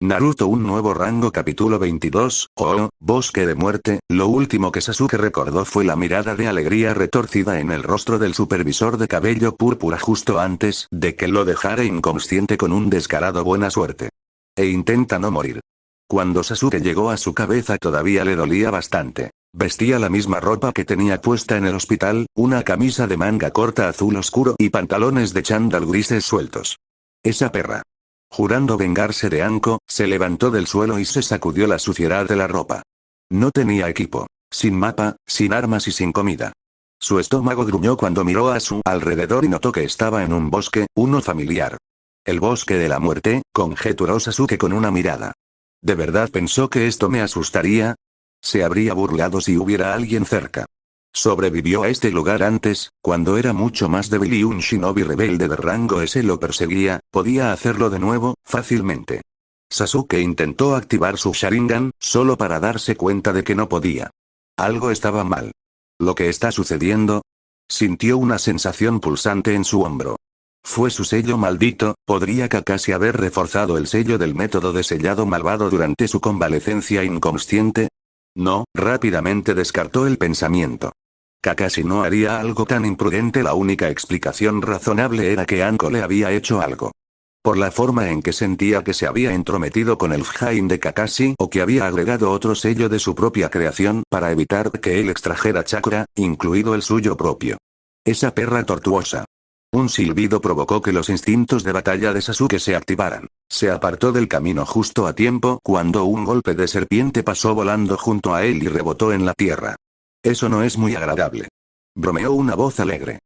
Naruto un nuevo rango capítulo 22, Bosque de muerte. Lo último que Sasuke recordó fue la mirada de alegría retorcida en el rostro del supervisor de cabello púrpura justo antes de que lo dejara inconsciente con un descarado buena suerte. E intenta no morir. Cuando Sasuke llegó a su cabeza todavía le dolía bastante. Vestía la misma ropa que tenía puesta en el hospital, una camisa de manga corta azul oscuro y pantalones de chándal grises sueltos. Esa perra. Jurando vengarse de Anko, se levantó del suelo y se sacudió la suciedad de la ropa. No tenía equipo, sin mapa, sin armas y sin comida. Su estómago gruñó cuando miró a su alrededor y notó que estaba en un bosque, uno familiar. El bosque de la muerte, conjeturó Sasuke con una mirada. ¿De verdad pensó que esto me asustaría? Se habría burlado si hubiera alguien cerca. Sobrevivió a este lugar antes, cuando era mucho más débil y un shinobi rebelde de rango S lo perseguía, podía hacerlo de nuevo, fácilmente. Sasuke intentó activar su Sharingan, solo para darse cuenta de que no podía. Algo estaba mal. ¿Lo que está sucediendo? Sintió una sensación pulsante en su hombro. Fue su sello maldito. ¿Podría Kakashi haber reforzado el sello del método de sellado malvado durante su convalecencia inconsciente? No, rápidamente descartó el pensamiento. Kakashi no haría algo tan imprudente. La única explicación razonable era que Anko le había hecho algo. Por la forma en que sentía que se había entrometido con el Fjain de Kakashi o que había agregado otro sello de su propia creación para evitar que él extrajera chakra, incluido el suyo propio. Esa perra tortuosa. Un silbido provocó que los instintos de batalla de Sasuke se activaran. Se apartó del camino justo a tiempo cuando un golpe de serpiente pasó volando junto a él y rebotó en la tierra. Eso no es muy agradable. Bromeó una voz alegre.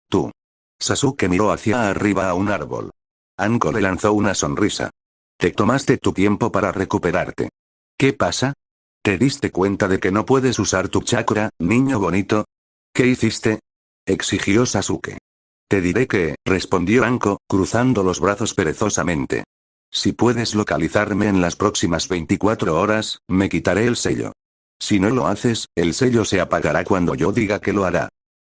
Tú. Sasuke miró hacia arriba a un árbol. Anko le lanzó una sonrisa. Te tomaste tu tiempo para recuperarte. ¿Qué pasa? ¿Te diste cuenta de que no puedes usar tu chakra, niño bonito? ¿Qué hiciste? Exigió Sasuke. Te diré que, respondió Anko, cruzando los brazos perezosamente. Si puedes localizarme en las próximas 24 horas, me quitaré el sello. Si no lo haces, el sello se apagará cuando yo diga que lo hará.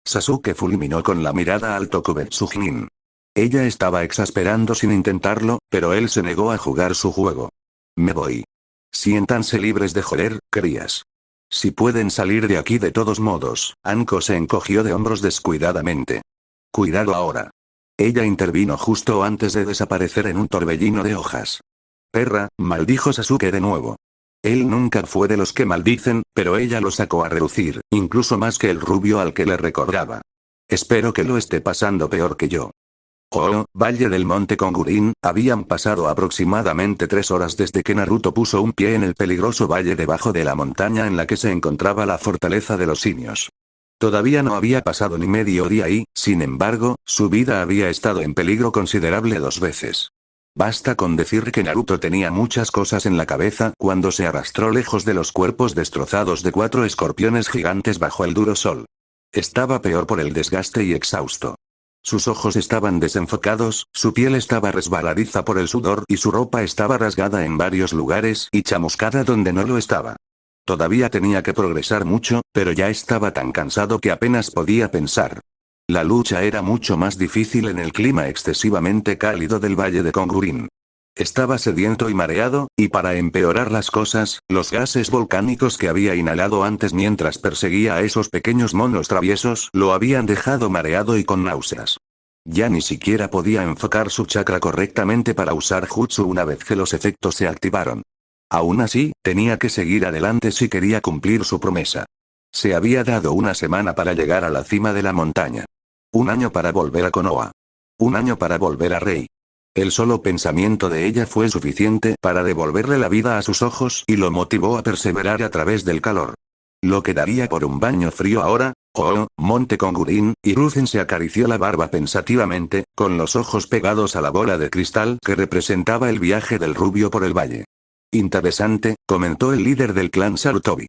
Sasuke fulminó con la mirada al Tokubetsujin. Ella estaba exasperando sin intentarlo, pero él se negó a jugar su juego. Me voy. Siéntanse libres de joder, crías. Si pueden salir de aquí de todos modos. Anko se encogió de hombros descuidadamente. Cuidado ahora. Ella intervino justo antes de desaparecer en un torbellino de hojas. Perra, maldijo Sasuke de nuevo. Él nunca fue de los que maldicen, pero ella lo sacó a relucir, incluso más que el rubio al que le recordaba. Espero que lo esté pasando peor que yo. Valle del Monte Kongurin. Habían pasado aproximadamente 3 horas desde que Naruto puso un pie en el peligroso valle debajo de la montaña en la que se encontraba la fortaleza de los simios. Todavía no había pasado ni medio día y, sin embargo, su vida había estado en peligro considerable 2 veces. Basta con decir que Naruto tenía muchas cosas en la cabeza cuando se arrastró lejos de los cuerpos destrozados de 4 escorpiones gigantes bajo el duro sol. Estaba peor por el desgaste y exhausto. Sus ojos estaban desenfocados, su piel estaba resbaladiza por el sudor y su ropa estaba rasgada en varios lugares y chamuscada donde no lo estaba. Todavía tenía que progresar mucho, pero ya estaba tan cansado que apenas podía pensar. La lucha era mucho más difícil en el clima excesivamente cálido del Valle de Kongurin. Estaba sediento y mareado, y para empeorar las cosas, los gases volcánicos que había inhalado antes mientras perseguía a esos pequeños monos traviesos lo habían dejado mareado y con náuseas. Ya ni siquiera podía enfocar su chakra correctamente para usar jutsu una vez que los efectos se activaron. Aún así, tenía que seguir adelante si quería cumplir su promesa. Se había dado una semana para llegar a la cima de la montaña. 1 año para volver a Konoha. 1 año para volver a Rei. El solo pensamiento de ella fue suficiente para devolverle la vida a sus ojos y lo motivó a perseverar a través del calor. Lo que daría por un baño frío ahora. Monte Kongurin. Hiruzen se acarició la barba pensativamente, con los ojos pegados a la bola de cristal que representaba el viaje del rubio por el valle. Interesante, comentó el líder del clan Sarutobi.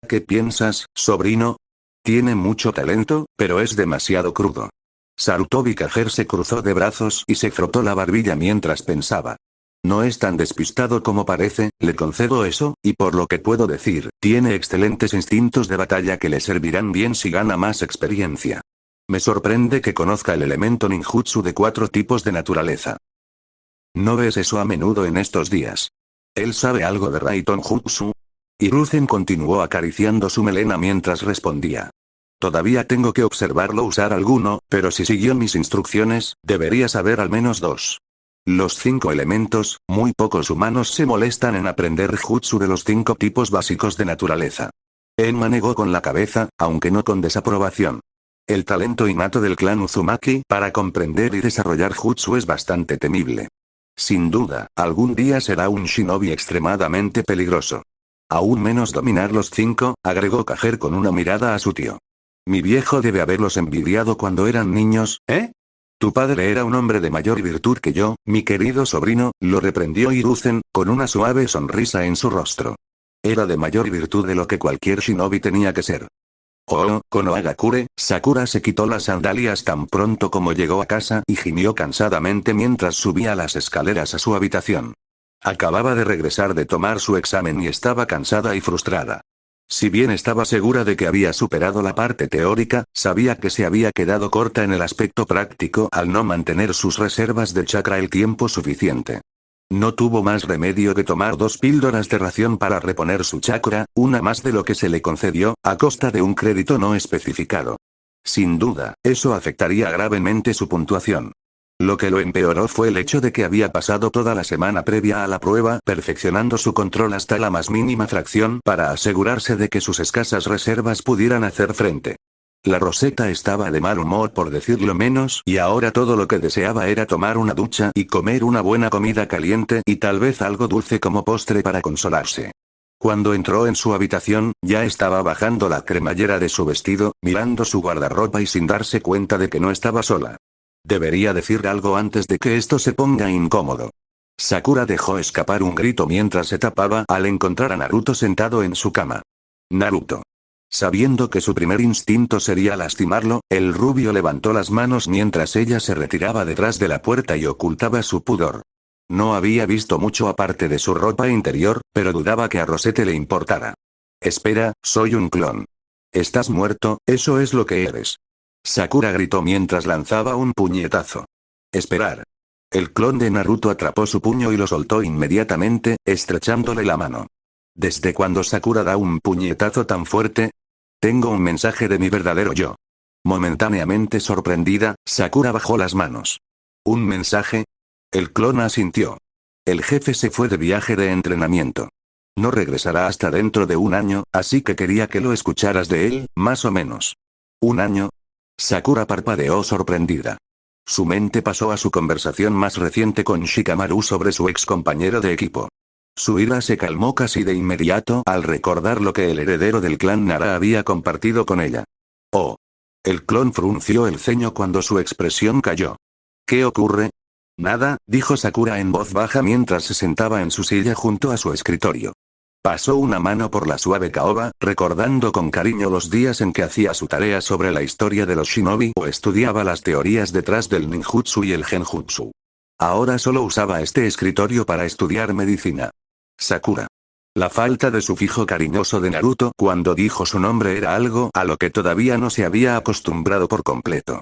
¿Qué piensas, sobrino? Tiene mucho talento, pero es demasiado crudo. Sarutobi Kage se cruzó de brazos y se frotó la barbilla mientras pensaba. No es tan despistado como parece, le concedo eso, y por lo que puedo decir, tiene excelentes instintos de batalla que le servirán bien si gana más experiencia. Me sorprende que conozca el elemento ninjutsu de 4 tipos de naturaleza. ¿No ves eso a menudo en estos días? ¿Él sabe algo de Raton Jutsu? Hiruzen continuó acariciando su melena mientras respondía. Todavía tengo que observarlo usar alguno, pero si siguió mis instrucciones, debería saber al menos dos. Los 5 elementos, muy pocos humanos se molestan en aprender jutsu de los 5 tipos básicos de naturaleza. Enma negó con la cabeza, aunque no con desaprobación. El talento innato del clan Uzumaki para comprender y desarrollar jutsu es bastante temible. Sin duda, algún día será un shinobi extremadamente peligroso. Aún menos dominar los 5, agregó Kager con una mirada a su tío. Mi viejo debe haberlos envidiado cuando eran niños, ¿eh? Tu padre era un hombre de mayor virtud que yo, mi querido sobrino, lo reprendió Hiruzen, con una suave sonrisa en su rostro. Era de mayor virtud de lo que cualquier shinobi tenía que ser. Oh, Konohagakure, Sakura se quitó las sandalias tan pronto como llegó a casa y gimió cansadamente mientras subía las escaleras a su habitación. Acababa de regresar de tomar su examen y estaba cansada y frustrada. Si bien estaba segura de que había superado la parte teórica, sabía que se había quedado corta en el aspecto práctico al no mantener sus reservas de chakra el tiempo suficiente. No tuvo más remedio que tomar 2 píldoras de ración para reponer su chakra, una más de lo que se le concedió, a costa de un crédito no especificado. Sin duda, eso afectaría gravemente su puntuación. Lo que lo empeoró fue el hecho de que había pasado toda la semana previa a la prueba perfeccionando su control hasta la más mínima fracción para asegurarse de que sus escasas reservas pudieran hacer frente. La Rosetta estaba de mal humor por decirlo menos y ahora todo lo que deseaba era tomar una ducha y comer una buena comida caliente y tal vez algo dulce como postre para consolarse. Cuando entró en su habitación, ya estaba bajando la cremallera de su vestido, mirando su guardarropa y sin darse cuenta de que no estaba sola. Debería decir algo antes de que esto se ponga incómodo. Sakura dejó escapar un grito mientras se tapaba al encontrar a Naruto sentado en su cama. Naruto. Sabiendo que su primer instinto sería lastimarlo, el rubio levantó las manos mientras ella se retiraba detrás de la puerta y ocultaba su pudor. No había visto mucho aparte de su ropa interior, pero dudaba que a Rosette le importara. Espera, soy un clon. Estás muerto, eso es lo que eres. Sakura gritó mientras lanzaba un puñetazo. Esperar. El clon de Naruto atrapó su puño y lo soltó inmediatamente, estrechándole la mano. ¿Desde cuándo Sakura da un puñetazo tan fuerte? Tengo un mensaje de mi verdadero yo. Momentáneamente sorprendida, Sakura bajó las manos. ¿Un mensaje? El clon asintió. El jefe se fue de viaje de entrenamiento. No regresará hasta dentro de un año, así que quería que lo escucharas de él, más o menos. ¿Un año? Sakura parpadeó sorprendida. Su mente pasó a su conversación más reciente con Shikamaru sobre su ex compañero de equipo. Su ira se calmó casi de inmediato al recordar lo que el heredero del clan Nara había compartido con ella. Oh. El clon frunció el ceño cuando su expresión cayó. ¿Qué ocurre? Nada, dijo Sakura en voz baja mientras se sentaba en su silla junto a su escritorio. Pasó una mano por la suave caoba, recordando con cariño los días en que hacía su tarea sobre la historia de los shinobi o estudiaba las teorías detrás del ninjutsu y el genjutsu. Ahora solo usaba este escritorio para estudiar medicina. Sakura. La falta de sufijo cariñoso de Naruto cuando dijo su nombre era algo a lo que todavía no se había acostumbrado por completo.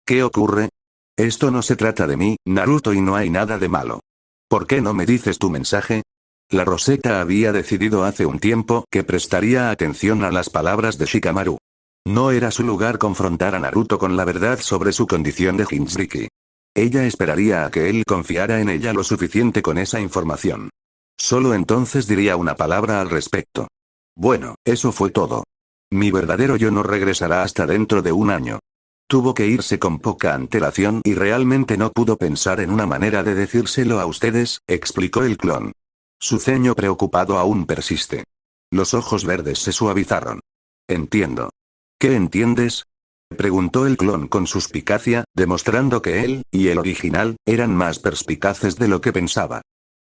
¿Qué ocurre? Esto no se trata de mí, Naruto, y no hay nada de malo. ¿Por qué no me dices tu mensaje? La Rosetta había decidido hace un tiempo que prestaría atención a las palabras de Shikamaru. No era su lugar confrontar a Naruto con la verdad sobre su condición de Jinchuriki. Ella esperaría a que él confiara en ella lo suficiente con esa información. Solo entonces diría una palabra al respecto. Bueno, eso fue todo. Mi verdadero yo no regresará hasta dentro de un año. Tuvo que irse con poca antelación y realmente no pudo pensar en una manera de decírselo a ustedes, explicó el clon. Su ceño preocupado aún persiste. Los ojos verdes se suavizaron. Entiendo. ¿Qué entiendes? Preguntó el clon con suspicacia, demostrando que él, y el original, eran más perspicaces de lo que pensaba.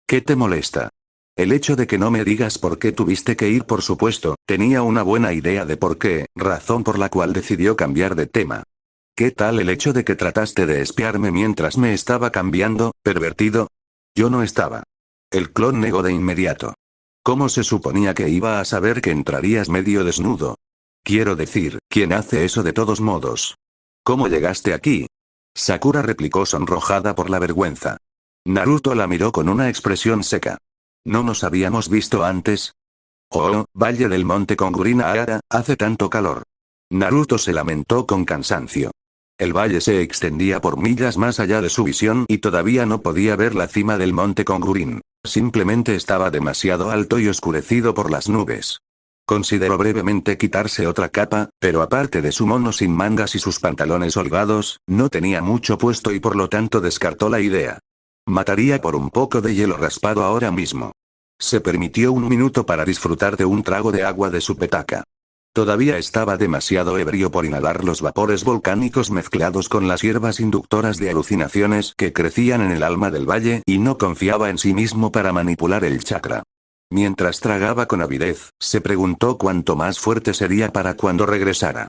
¿Qué te molesta? El hecho de que no me digas por qué tuviste que ir, por supuesto, tenía una buena idea de por qué, razón por la cual decidió cambiar de tema. ¿Qué tal el hecho de que trataste de espiarme mientras me estaba cambiando, pervertido? Yo no estaba. El clon negó de inmediato. ¿Cómo se suponía que iba a saber que entrarías medio desnudo? Quiero decir, ¿quién hace eso de todos modos? ¿Cómo llegaste aquí? Sakura replicó sonrojada por la vergüenza. Naruto la miró con una expresión seca. ¿No nos habíamos visto antes? Oh, Valle del Monte Kongurina Ara, hace tanto calor. Naruto se lamentó con cansancio. El valle se extendía por millas más allá de su visión y todavía no podía ver la cima del monte Kongurin. Simplemente estaba demasiado alto y oscurecido por las nubes. Consideró brevemente quitarse otra capa, pero aparte de su mono sin mangas y sus pantalones holgados, no tenía mucho puesto y por lo tanto descartó la idea. Mataría por un poco de hielo raspado ahora mismo. Se permitió un minuto para disfrutar de un trago de agua de su petaca. Todavía estaba demasiado ebrio por inhalar los vapores volcánicos mezclados con las hierbas inductoras de alucinaciones que crecían en el alma del valle y no confiaba en sí mismo para manipular el chakra. Mientras tragaba con avidez, se preguntó cuánto más fuerte sería para cuando regresara.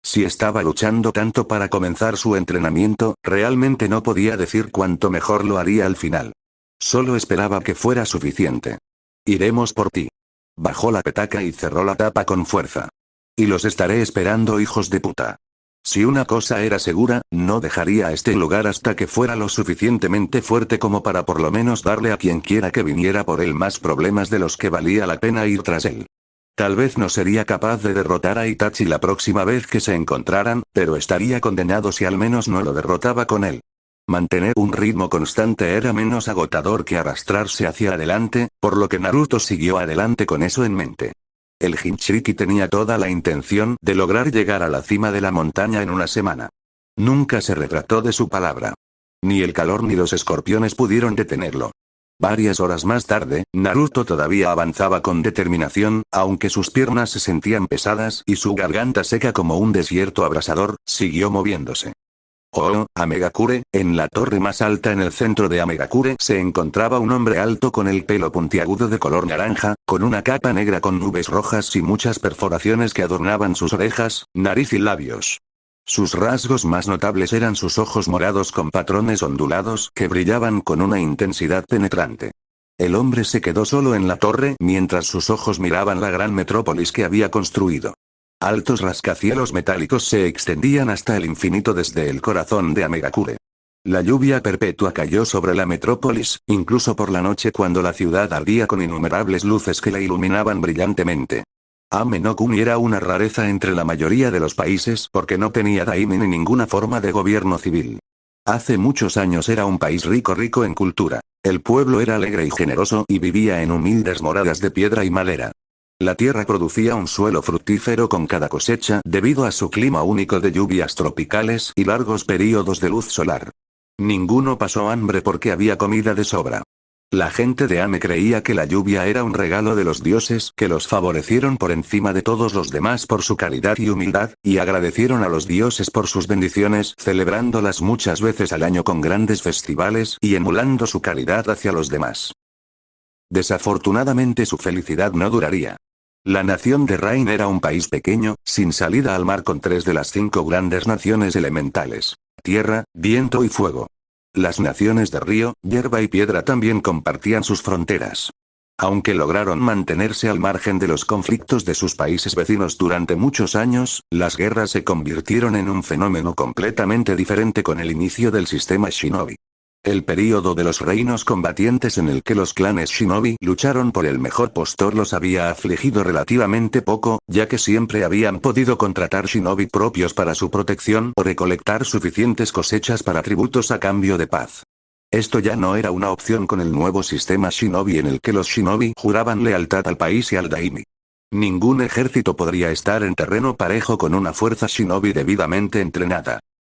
Si estaba luchando tanto para comenzar su entrenamiento, realmente no podía decir cuánto mejor lo haría al final. Solo esperaba que fuera suficiente. Iremos por ti. Bajó la petaca y cerró la tapa con fuerza. Y los estaré esperando, hijos de puta. Si una cosa era segura, no dejaría este lugar hasta que fuera lo suficientemente fuerte como para por lo menos darle a quien quiera que viniera por él más problemas de los que valía la pena ir tras él. Tal vez no sería capaz de derrotar a Itachi la próxima vez que se encontraran, pero estaría condenado si al menos no lo derrotaba con él. Mantener un ritmo constante era menos agotador que arrastrarse hacia adelante, por lo que Naruto siguió adelante con eso en mente. El Jinchuriki tenía toda la intención de lograr llegar a la cima de la montaña en una semana. Nunca se retrató de su palabra. Ni el calor ni los escorpiones pudieron detenerlo. Varias horas más tarde, Naruto todavía avanzaba con determinación, aunque sus piernas se sentían pesadas y su garganta seca como un desierto abrasador, siguió moviéndose. Oh, Amegakure, en la torre más alta en el centro de Amegakure se encontraba un hombre alto con el pelo puntiagudo de color naranja, con una capa negra con nubes rojas y muchas perforaciones que adornaban sus orejas, nariz y labios. Sus rasgos más notables eran sus ojos morados con patrones ondulados que brillaban con una intensidad penetrante. El hombre se quedó solo en la torre mientras sus ojos miraban la gran metrópolis que había construido. Altos rascacielos metálicos se extendían hasta el infinito desde el corazón de Amegakure. La lluvia perpetua cayó sobre la metrópolis, incluso por la noche cuando la ciudad ardía con innumerables luces que la iluminaban brillantemente. Ame no Kuni era una rareza entre la mayoría de los países porque no tenía daimi ni ninguna forma de gobierno civil. Hace muchos años era un país rico en cultura. El pueblo era alegre y generoso y vivía en humildes moradas de piedra y madera. La tierra producía un suelo fructífero con cada cosecha debido a su clima único de lluvias tropicales y largos períodos de luz solar. Ninguno pasó hambre porque había comida de sobra. La gente de Ame creía que la lluvia era un regalo de los dioses que los favorecieron por encima de todos los demás por su caridad y humildad, y agradecieron a los dioses por sus bendiciones, celebrándolas muchas veces al año con grandes festivales y emulando su caridad hacia los demás. Desafortunadamente su felicidad no duraría. La nación de Rain era un país pequeño, sin salida al mar con 3 de las 5 grandes naciones elementales: tierra, viento y fuego. Las naciones de río, hierba y piedra también compartían sus fronteras. Aunque lograron mantenerse al margen de los conflictos de sus países vecinos durante muchos años, las guerras se convirtieron en un fenómeno completamente diferente con el inicio del sistema Shinobi. El período de los reinos combatientes en el que los clanes Shinobi lucharon por el mejor postor los había afligido relativamente poco, ya que siempre habían podido contratar Shinobi propios para su protección o recolectar suficientes cosechas para tributos a cambio de paz. Esto ya no era una opción con el nuevo sistema Shinobi en el que los Shinobi juraban lealtad al país y al daimi. Ningún ejército podría estar en terreno parejo con una fuerza Shinobi debidamente entrenada.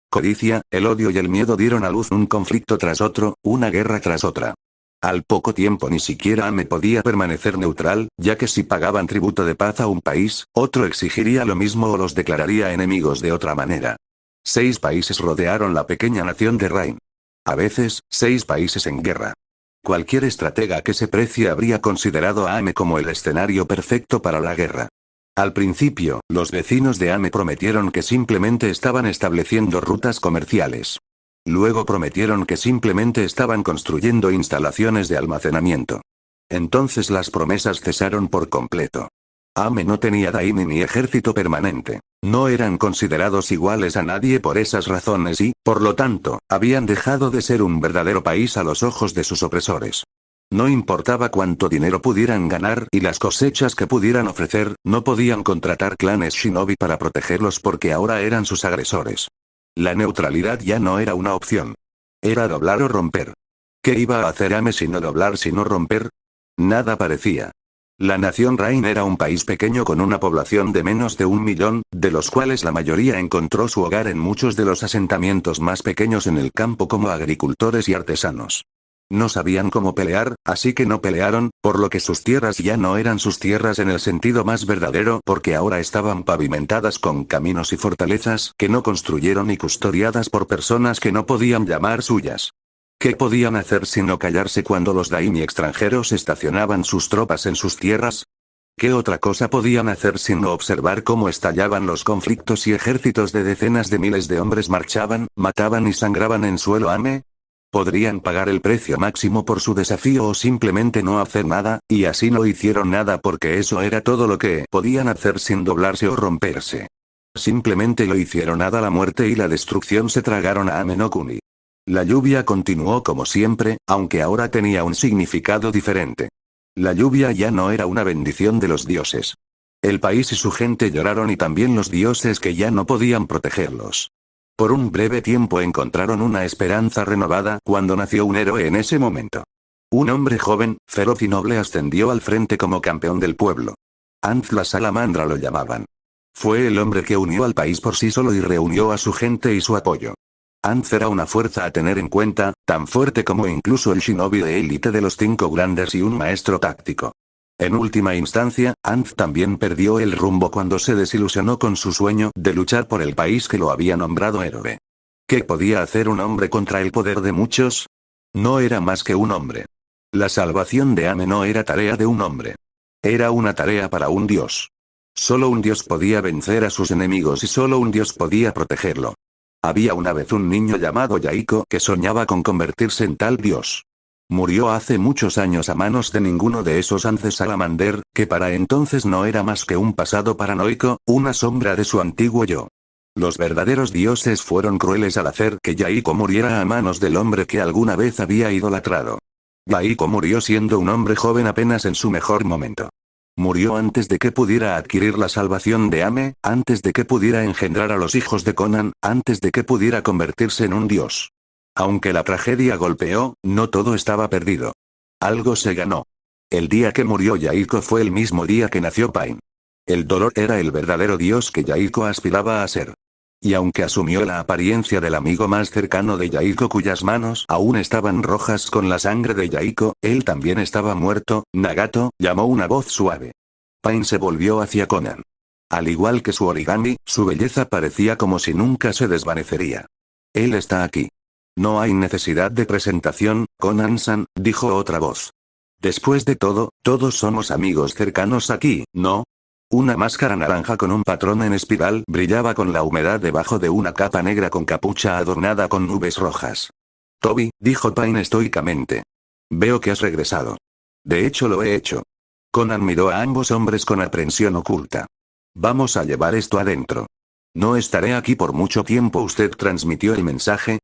Codicia, el odio y el miedo dieron a luz un conflicto tras otro, una guerra tras otra. Al poco tiempo ni siquiera Ame podía permanecer neutral, ya que si pagaban tributo de paz a un país, otro exigiría lo mismo o los declararía enemigos de otra manera. 6 países rodearon la pequeña nación de Rain. A veces, 6 países en guerra. Cualquier estratega que se precie habría considerado a Ame como el escenario perfecto para la guerra. Al principio, los vecinos de Ame prometieron que simplemente estaban estableciendo rutas comerciales. Luego prometieron que simplemente estaban construyendo instalaciones de almacenamiento. Entonces las promesas cesaron por completo. Ame no tenía daimi ni ejército permanente. No eran considerados iguales a nadie por esas razones y, por lo tanto, habían dejado de ser un verdadero país a los ojos de sus opresores. No importaba cuánto dinero pudieran ganar y las cosechas que pudieran ofrecer, no podían contratar clanes shinobi para protegerlos porque ahora eran sus agresores. La neutralidad ya no era una opción. Era doblar o romper. ¿Qué iba a hacer Ame sino doblar sino romper? Nada parecía. La nación Rain era un país pequeño con una población de menos de 1 millón, de los cuales la mayoría encontró su hogar en muchos de los asentamientos más pequeños en el campo como agricultores y artesanos. No sabían cómo pelear, así que no pelearon, por lo que sus tierras ya no eran sus tierras en el sentido más verdadero porque ahora estaban pavimentadas con caminos y fortalezas que no construyeron y custodiadas por personas que no podían llamar suyas. ¿Qué podían hacer sino callarse cuando los daimi extranjeros estacionaban sus tropas en sus tierras? ¿Qué otra cosa podían hacer sino observar cómo estallaban los conflictos y ejércitos de decenas de miles de hombres marchaban, mataban y sangraban en suelo Ame? Podrían pagar el precio máximo por su desafío o simplemente no hacer nada, y así no hicieron nada porque eso era todo lo que podían hacer sin doblarse o romperse. Simplemente lo hicieron hasta la muerte y la destrucción se tragaron a Ame no Kuni. La lluvia continuó como siempre, aunque ahora tenía un significado diferente. La lluvia ya no era una bendición de los dioses. El país y su gente lloraron y también los dioses que ya no podían protegerlos. Por un breve tiempo encontraron una esperanza renovada cuando nació un héroe en ese momento. Un hombre joven, feroz y noble ascendió al frente como campeón del pueblo. Anz la Salamandra lo llamaban. Fue el hombre que unió al país por sí solo y reunió a su gente y su apoyo. Anz era una fuerza a tener en cuenta, tan fuerte como incluso el shinobi de élite de los 5 grandes y un maestro táctico. En última instancia, Anz también perdió el rumbo cuando se desilusionó con su sueño de luchar por el país que lo había nombrado héroe. ¿Qué podía hacer un hombre contra el poder de muchos? No era más que un hombre. La salvación de Ame no era tarea de un hombre. Era una tarea para un dios. Solo un dios podía vencer a sus enemigos y solo un dios podía protegerlo. Había una vez un niño llamado Yaiko que soñaba con convertirse en tal dios. Murió hace muchos años a manos de ninguno de esos Ances Salamander, que para entonces no era más que un pasado paranoico, una sombra de su antiguo yo. Los verdaderos dioses fueron crueles al hacer que Yaiko muriera a manos del hombre que alguna vez había idolatrado. Yaiko murió siendo un hombre joven apenas en su mejor momento. Murió antes de que pudiera adquirir la salvación de Ame, antes de que pudiera engendrar a los hijos de Conan, antes de que pudiera convertirse en un dios. Aunque la tragedia golpeó, no todo estaba perdido. Algo se ganó. El día que murió Yaiko fue el mismo día que nació Pain. El dolor era el verdadero dios que Yaiko aspiraba a ser. Y aunque asumió la apariencia del amigo más cercano de Yaiko cuyas manos aún estaban rojas con la sangre de Yaiko, él también estaba muerto. Nagato, llamó una voz suave. Pain se volvió hacia Conan. Al igual que su origami, su belleza parecía como si nunca se desvanecería. Él está aquí. No hay necesidad de presentación, Conan-san, dijo otra voz. Después de todo, todos somos amigos cercanos aquí, ¿no? Una máscara naranja con un patrón en espiral brillaba con la humedad debajo de una capa negra con capucha adornada con nubes rojas. Toby, dijo Pain estoicamente. Veo que has regresado. De hecho lo he hecho. Conan miró a ambos hombres con aprensión oculta. Vamos a llevar esto adentro. No estaré aquí por mucho tiempo. ¿Usted transmitió el mensaje?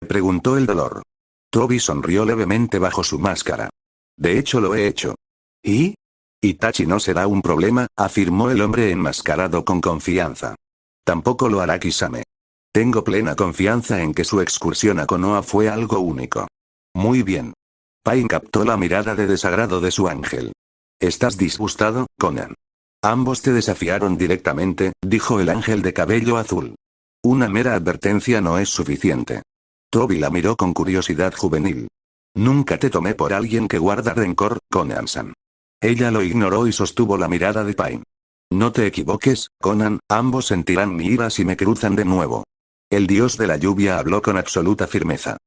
Preguntó el dolor. Toby sonrió levemente bajo su máscara. De hecho lo he hecho. ¿Y? Itachi no será un problema, afirmó el hombre enmascarado con confianza. Tampoco lo hará Kisame. Tengo plena confianza en que su excursión a Konoha fue algo único. Muy bien. Pain captó la mirada de desagrado de su ángel. ¿Estás disgustado, Conan? Ambos te desafiaron directamente, dijo el ángel de cabello azul. Una mera advertencia no es suficiente. Toby la miró con curiosidad juvenil. Nunca te tomé por alguien que guarda rencor, Conan-san. Ella lo ignoró y sostuvo la mirada de Pain. No te equivoques, Conan, ambos sentirán mi ira si me cruzan de nuevo. El dios de la lluvia habló con absoluta firmeza.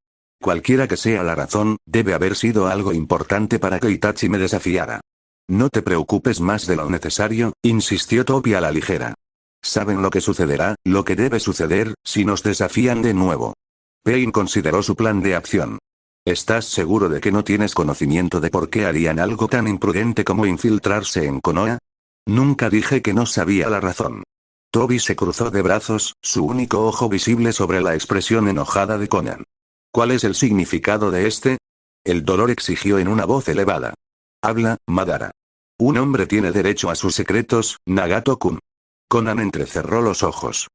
Cualquiera que sea la razón, debe haber sido algo importante para que Itachi me desafiara. No te preocupes más de lo necesario, insistió Toby a la ligera. Saben lo que sucederá, lo que debe suceder, si nos desafían de nuevo. Pain consideró su plan de acción. ¿Estás seguro de que no tienes conocimiento de por qué harían algo tan imprudente como infiltrarse en Konoha? Nunca dije que no sabía la razón. Toby se cruzó de brazos, su único ojo visible sobre la expresión enojada de Conan. ¿Cuál es el significado de este? El dolor exigió en una voz elevada. Habla, Madara. Un hombre tiene derecho a sus secretos, Nagato-kun. Conan entrecerró los ojos.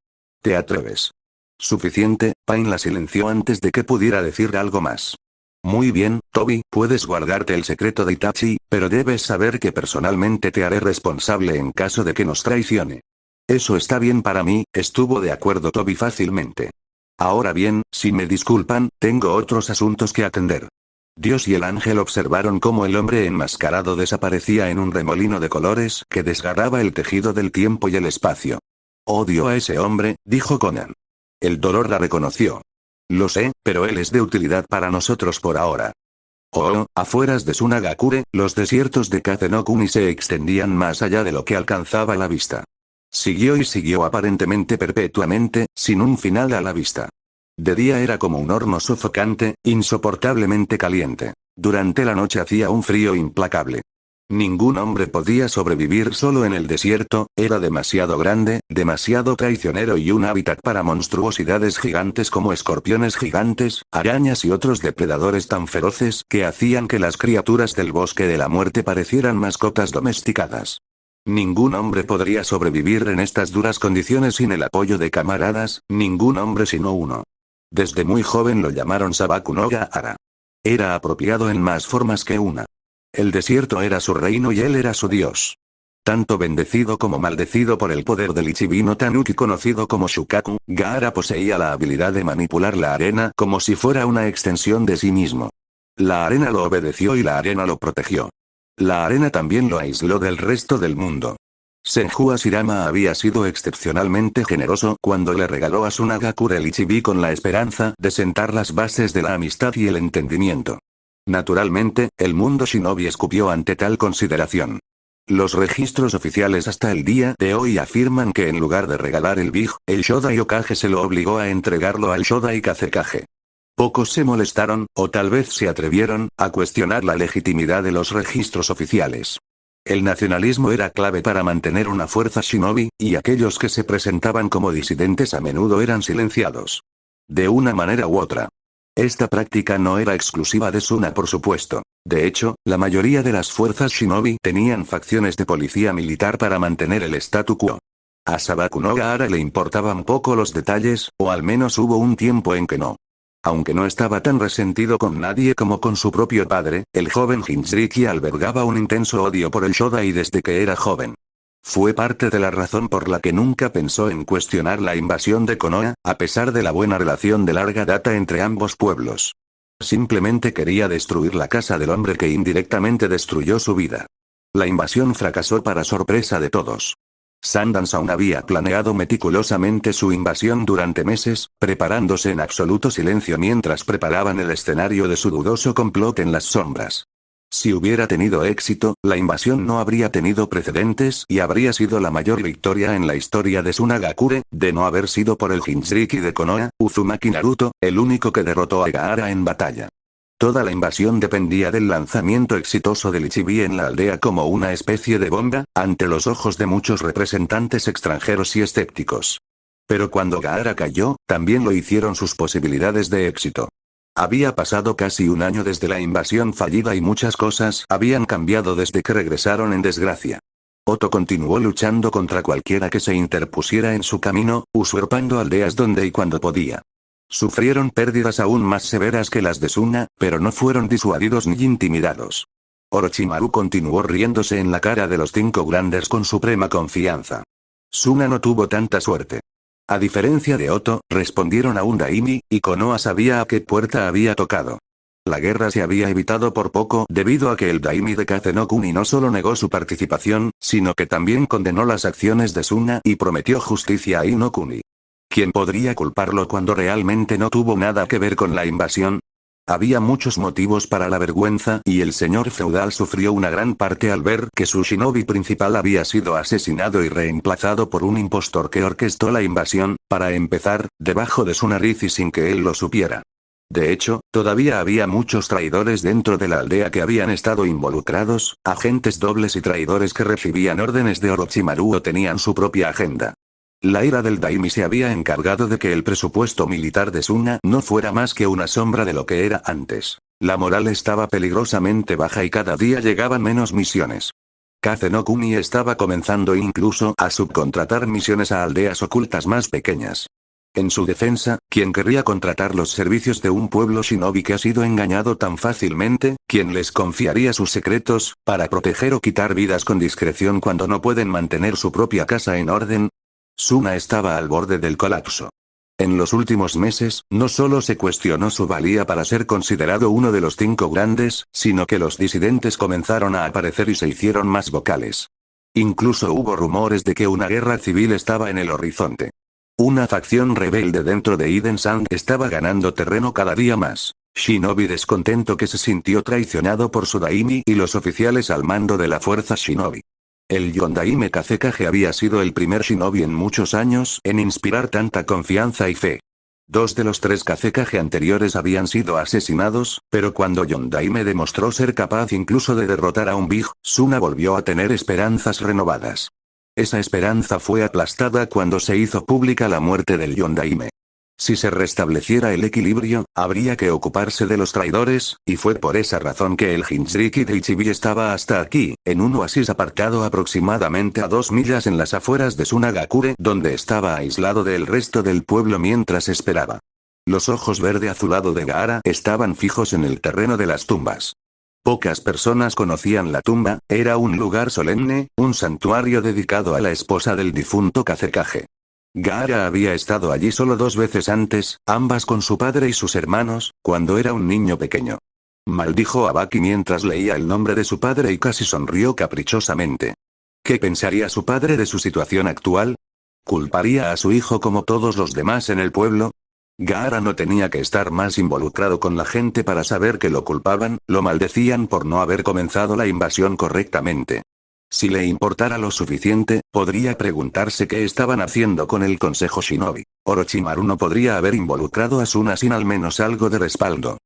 ¿Te atreves? Suficiente, Pain la silenció antes de que pudiera decir algo más. Muy bien, Tobi, puedes guardarte el secreto de Itachi, pero debes saber que personalmente te haré responsable en caso de que nos traicione. Eso está bien para mí, estuvo de acuerdo Tobi fácilmente. Ahora bien, si me disculpan, tengo otros asuntos que atender. Dios y el ángel observaron cómo el hombre enmascarado desaparecía en un remolino de colores que desgarraba el tejido del tiempo y el espacio. Odio a ese hombre, dijo Conan. El dolor la reconoció. Lo sé, pero él es de utilidad para nosotros por ahora. Afueras de Sunagakure, los desiertos de Kazenokuni se extendían más allá de lo que alcanzaba la vista. Siguió y siguió aparentemente perpetuamente, sin un final a la vista. De día era como un horno sofocante, insoportablemente caliente. Durante la noche hacía un frío implacable. Ningún hombre podía sobrevivir solo en el desierto, era demasiado grande, demasiado traicionero y un hábitat para monstruosidades gigantes como escorpiones gigantes, arañas y otros depredadores tan feroces que hacían que las criaturas del bosque de la muerte parecieran mascotas domesticadas. Ningún hombre podría sobrevivir en estas duras condiciones sin el apoyo de camaradas, ningún hombre sino uno. Desde muy joven lo llamaron Sabaku no Gaara. Era apropiado en más formas que una. El desierto era su reino y él era su dios. Tanto bendecido como maldecido por el poder del Ichibi no Tanuki conocido como Shukaku, Gaara poseía la habilidad de manipular la arena como si fuera una extensión de sí mismo. La arena lo obedeció y la arena lo protegió. La arena también lo aisló del resto del mundo. Senju Hashirama había sido excepcionalmente generoso cuando le regaló a Sunagakure el Ichibi con la esperanza de sentar las bases de la amistad y el entendimiento. Naturalmente, el mundo shinobi escupió ante tal consideración. Los registros oficiales hasta el día de hoy afirman que en lugar de regalar el Big, el Shodai Hokage se lo obligó a entregarlo al Shodai Kazekage. Pocos se molestaron, o tal vez se atrevieron, a cuestionar la legitimidad de los registros oficiales. El nacionalismo era clave para mantener una fuerza shinobi, y aquellos que se presentaban como disidentes a menudo eran silenciados. De una manera u otra. Esta práctica no era exclusiva de Suna por supuesto. De hecho, la mayoría de las fuerzas shinobi tenían facciones de policía militar para mantener el statu quo. A Sabaku no Gaara le importaban poco los detalles, o al menos hubo un tiempo en que no. Aunque no estaba tan resentido con nadie como con su propio padre, el joven Jinchuriki albergaba un intenso odio por el Shodai desde que era joven. Fue parte de la razón por la que nunca pensó en cuestionar la invasión de Konoha, a pesar de la buena relación de larga data entre ambos pueblos. Simplemente quería destruir la casa del hombre que indirectamente destruyó su vida. La invasión fracasó para sorpresa de todos. Sandan-san había planeado meticulosamente su invasión durante meses, preparándose en absoluto silencio mientras preparaban el escenario de su dudoso complot en las sombras. Si hubiera tenido éxito, la invasión no habría tenido precedentes y habría sido la mayor victoria en la historia de Sunagakure, de no haber sido por el Jinchuriki de Konoha, Uzumaki Naruto, el único que derrotó a Gaara en batalla. Toda la invasión dependía del lanzamiento exitoso del Ichibi en la aldea como una especie de bomba, ante los ojos de muchos representantes extranjeros y escépticos. Pero cuando Gaara cayó, también lo hicieron sus posibilidades de éxito. Había pasado casi un año desde la invasión fallida y muchas cosas habían cambiado desde que regresaron en desgracia. Oto continuó luchando contra cualquiera que se interpusiera en su camino, usurpando aldeas donde y cuando podía. Sufrieron pérdidas aún más severas que las de Suna, pero no fueron disuadidos ni intimidados. Orochimaru continuó riéndose en la cara de los 5 grandes con suprema confianza. Suna no tuvo tanta suerte. A diferencia de Oto, respondieron a un daimi, y Konoha sabía a qué puerta había tocado. La guerra se había evitado por poco debido a que el daimi de Kazenokuni no solo negó su participación, sino que también condenó las acciones de Suna y prometió justicia a Inokuni. ¿Quién podría culparlo cuando realmente no tuvo nada que ver con la invasión? Había muchos motivos para la vergüenza y el señor feudal sufrió una gran parte al ver que su shinobi principal había sido asesinado y reemplazado por un impostor que orquestó la invasión, para empezar, debajo de su nariz y sin que él lo supiera. De hecho, todavía había muchos traidores dentro de la aldea que habían estado involucrados, agentes dobles y traidores que recibían órdenes de Orochimaru o tenían su propia agenda. La ira del Daimi se había encargado de que el presupuesto militar de Suna no fuera más que una sombra de lo que era antes. La moral estaba peligrosamente baja y cada día llegaban menos misiones. Kaze no Kuni estaba comenzando incluso a subcontratar misiones a aldeas ocultas más pequeñas. En su defensa, ¿quién querría contratar los servicios de un pueblo shinobi que ha sido engañado tan fácilmente? ¿Quién les confiaría sus secretos, para proteger o quitar vidas con discreción cuando no pueden mantener su propia casa en orden? Suna estaba al borde del colapso. En los últimos meses, no solo se cuestionó su valía para ser considerado uno de los 5 grandes, sino que los disidentes comenzaron a aparecer y se hicieron más vocales. Incluso hubo rumores de que una guerra civil estaba en el horizonte. Una facción rebelde dentro de Iden Sound estaba ganando terreno cada día más. Shinobi descontento que se sintió traicionado por su daimi y los oficiales al mando de la fuerza Shinobi. El Yondaime Kazekage había sido el primer shinobi en muchos años en inspirar tanta confianza y fe. 2 de los 3 Kazekage anteriores habían sido asesinados, pero cuando Yondaime demostró ser capaz incluso de derrotar a un Big, Suna volvió a tener esperanzas renovadas. Esa esperanza fue aplastada cuando se hizo pública la muerte del Yondaime. Si se restableciera el equilibrio, habría que ocuparse de los traidores, y fue por esa razón que el Jinchuriki de Ichibi estaba hasta aquí, en un oasis aparcado aproximadamente a 2 millas en las afueras de Sunagakure, donde estaba aislado del resto del pueblo mientras esperaba. Los ojos verde azulado de Gaara estaban fijos en el terreno de las tumbas. Pocas personas conocían la tumba, era un lugar solemne, un santuario dedicado a la esposa del difunto Kazekage. Gaara había estado allí solo 2 veces antes, ambas con su padre y sus hermanos, cuando era un niño pequeño. Maldijo a Baki mientras leía el nombre de su padre y casi sonrió caprichosamente. ¿Qué pensaría su padre de su situación actual? ¿Culparía a su hijo como todos los demás en el pueblo? Gaara no tenía que estar más involucrado con la gente para saber que lo culpaban, lo maldecían por no haber comenzado la invasión correctamente. Si le importara lo suficiente, podría preguntarse qué estaban haciendo con el Consejo Shinobi. Orochimaru no podría haber involucrado a Suna sin al menos algo de respaldo.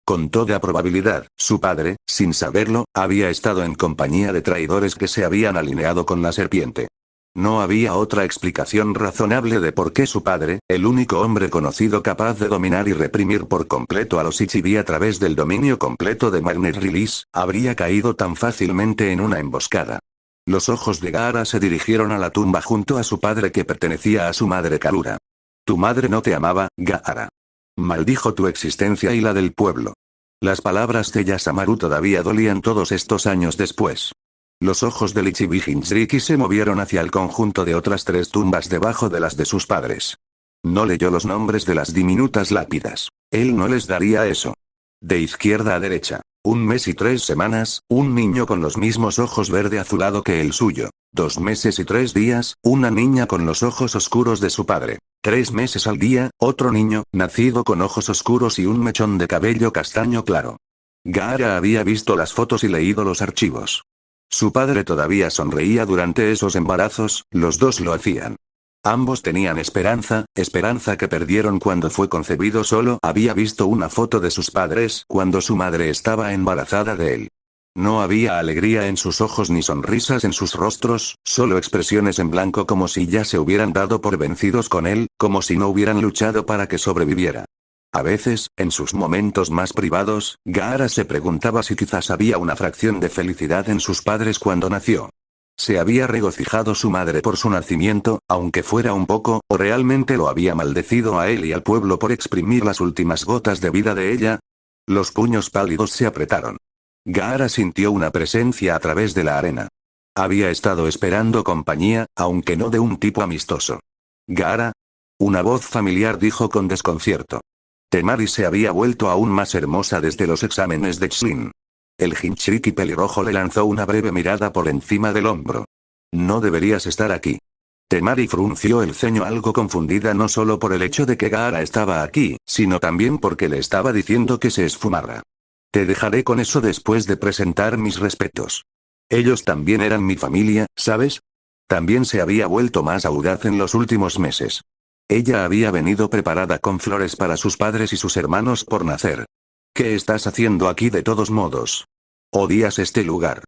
Con toda probabilidad, su padre, sin saberlo, había estado en compañía de traidores que se habían alineado con la serpiente. No había otra explicación razonable de por qué su padre, el único hombre conocido capaz de dominar y reprimir por completo a los Ichibi a través del dominio completo de Magnet Release, habría caído tan fácilmente en una emboscada. Los ojos de Gaara se dirigieron a la tumba junto a su padre que pertenecía a su madre Karura. Tu madre no te amaba, Gaara. Maldijo tu existencia y la del pueblo. Las palabras de Yasamaru todavía dolían todos estos años después. Los ojos del Ichibi Jinchuriki se movieron hacia el conjunto de otras 3 tumbas debajo de las de sus padres. No leyó los nombres de las diminutas lápidas. Él no les daría eso. De izquierda a derecha. 1 mes y 3 semanas, un niño con los mismos ojos verde azulado que el suyo. 2 meses y 3 días, una niña con los ojos oscuros de su padre. 3 meses al día, otro niño, nacido con ojos oscuros y un mechón de cabello castaño claro. Gaara había visto las fotos y leído los archivos. Su padre todavía sonreía durante esos embarazos, los 2 lo hacían. Ambos tenían esperanza, esperanza que perdieron cuando fue concebido. Solo había visto una foto de sus padres cuando su madre estaba embarazada de él. No había alegría en sus ojos ni sonrisas en sus rostros, solo expresiones en blanco como si ya se hubieran dado por vencidos con él, como si no hubieran luchado para que sobreviviera. A veces, en sus momentos más privados, Gaara se preguntaba si quizás había una fracción de felicidad en sus padres cuando nació. ¿Se había regocijado su madre por su nacimiento, aunque fuera un poco, o realmente lo había maldecido a él y al pueblo por exprimir las últimas gotas de vida de ella? Los puños pálidos se apretaron. Gaara sintió una presencia a través de la arena. Había estado esperando compañía, aunque no de un tipo amistoso. ¿Gaara? Una voz familiar dijo con desconcierto. Temari se había vuelto aún más hermosa desde los exámenes de Chin. El Jinchuriki pelirrojo le lanzó una breve mirada por encima del hombro. No deberías estar aquí. Temari frunció el ceño algo confundida no solo por el hecho de que Gaara estaba aquí, sino también porque le estaba diciendo que se esfumara. Te dejaré con eso después de presentar mis respetos. Ellos también eran mi familia, ¿sabes? También se había vuelto más audaz en los últimos meses. Ella había venido preparada con flores para sus padres y sus hermanos por nacer. ¿Qué estás haciendo aquí de todos modos? ¿Odias este lugar?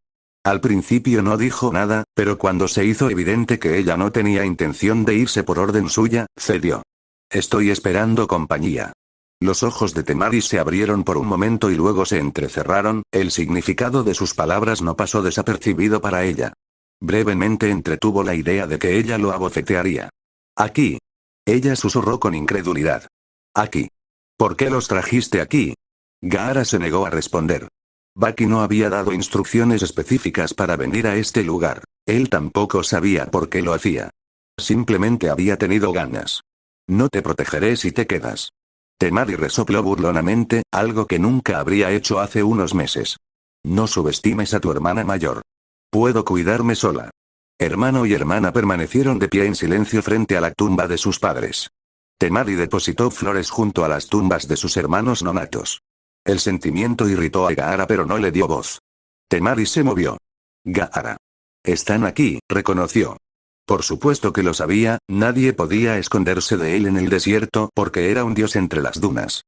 Al principio no dijo nada, pero cuando se hizo evidente que ella no tenía intención de irse por orden suya, cedió. Estoy esperando compañía. Los ojos de Temari se abrieron por un momento y luego se entrecerraron, el significado de sus palabras no pasó desapercibido para ella. Brevemente entretuvo la idea de que ella lo abofetearía. Aquí. Ella susurró con incredulidad. Aquí. ¿Por qué los trajiste aquí? Gaara se negó a responder. Baki no había dado instrucciones específicas para venir a este lugar. Él tampoco sabía por qué lo hacía. Simplemente había tenido ganas. No te protegeré si te quedas. Temari resopló burlonamente, algo que nunca habría hecho hace unos meses. No subestimes a tu hermana mayor. Puedo cuidarme sola. Hermano y hermana permanecieron de pie en silencio frente a la tumba de sus padres. Temari depositó flores junto a las tumbas de sus hermanos nonatos. El sentimiento irritó a Gaara pero no le dio voz. Temari se movió. Gaara. Están aquí, reconoció. Por supuesto que lo sabía, nadie podía esconderse de él en el desierto porque era un dios entre las dunas.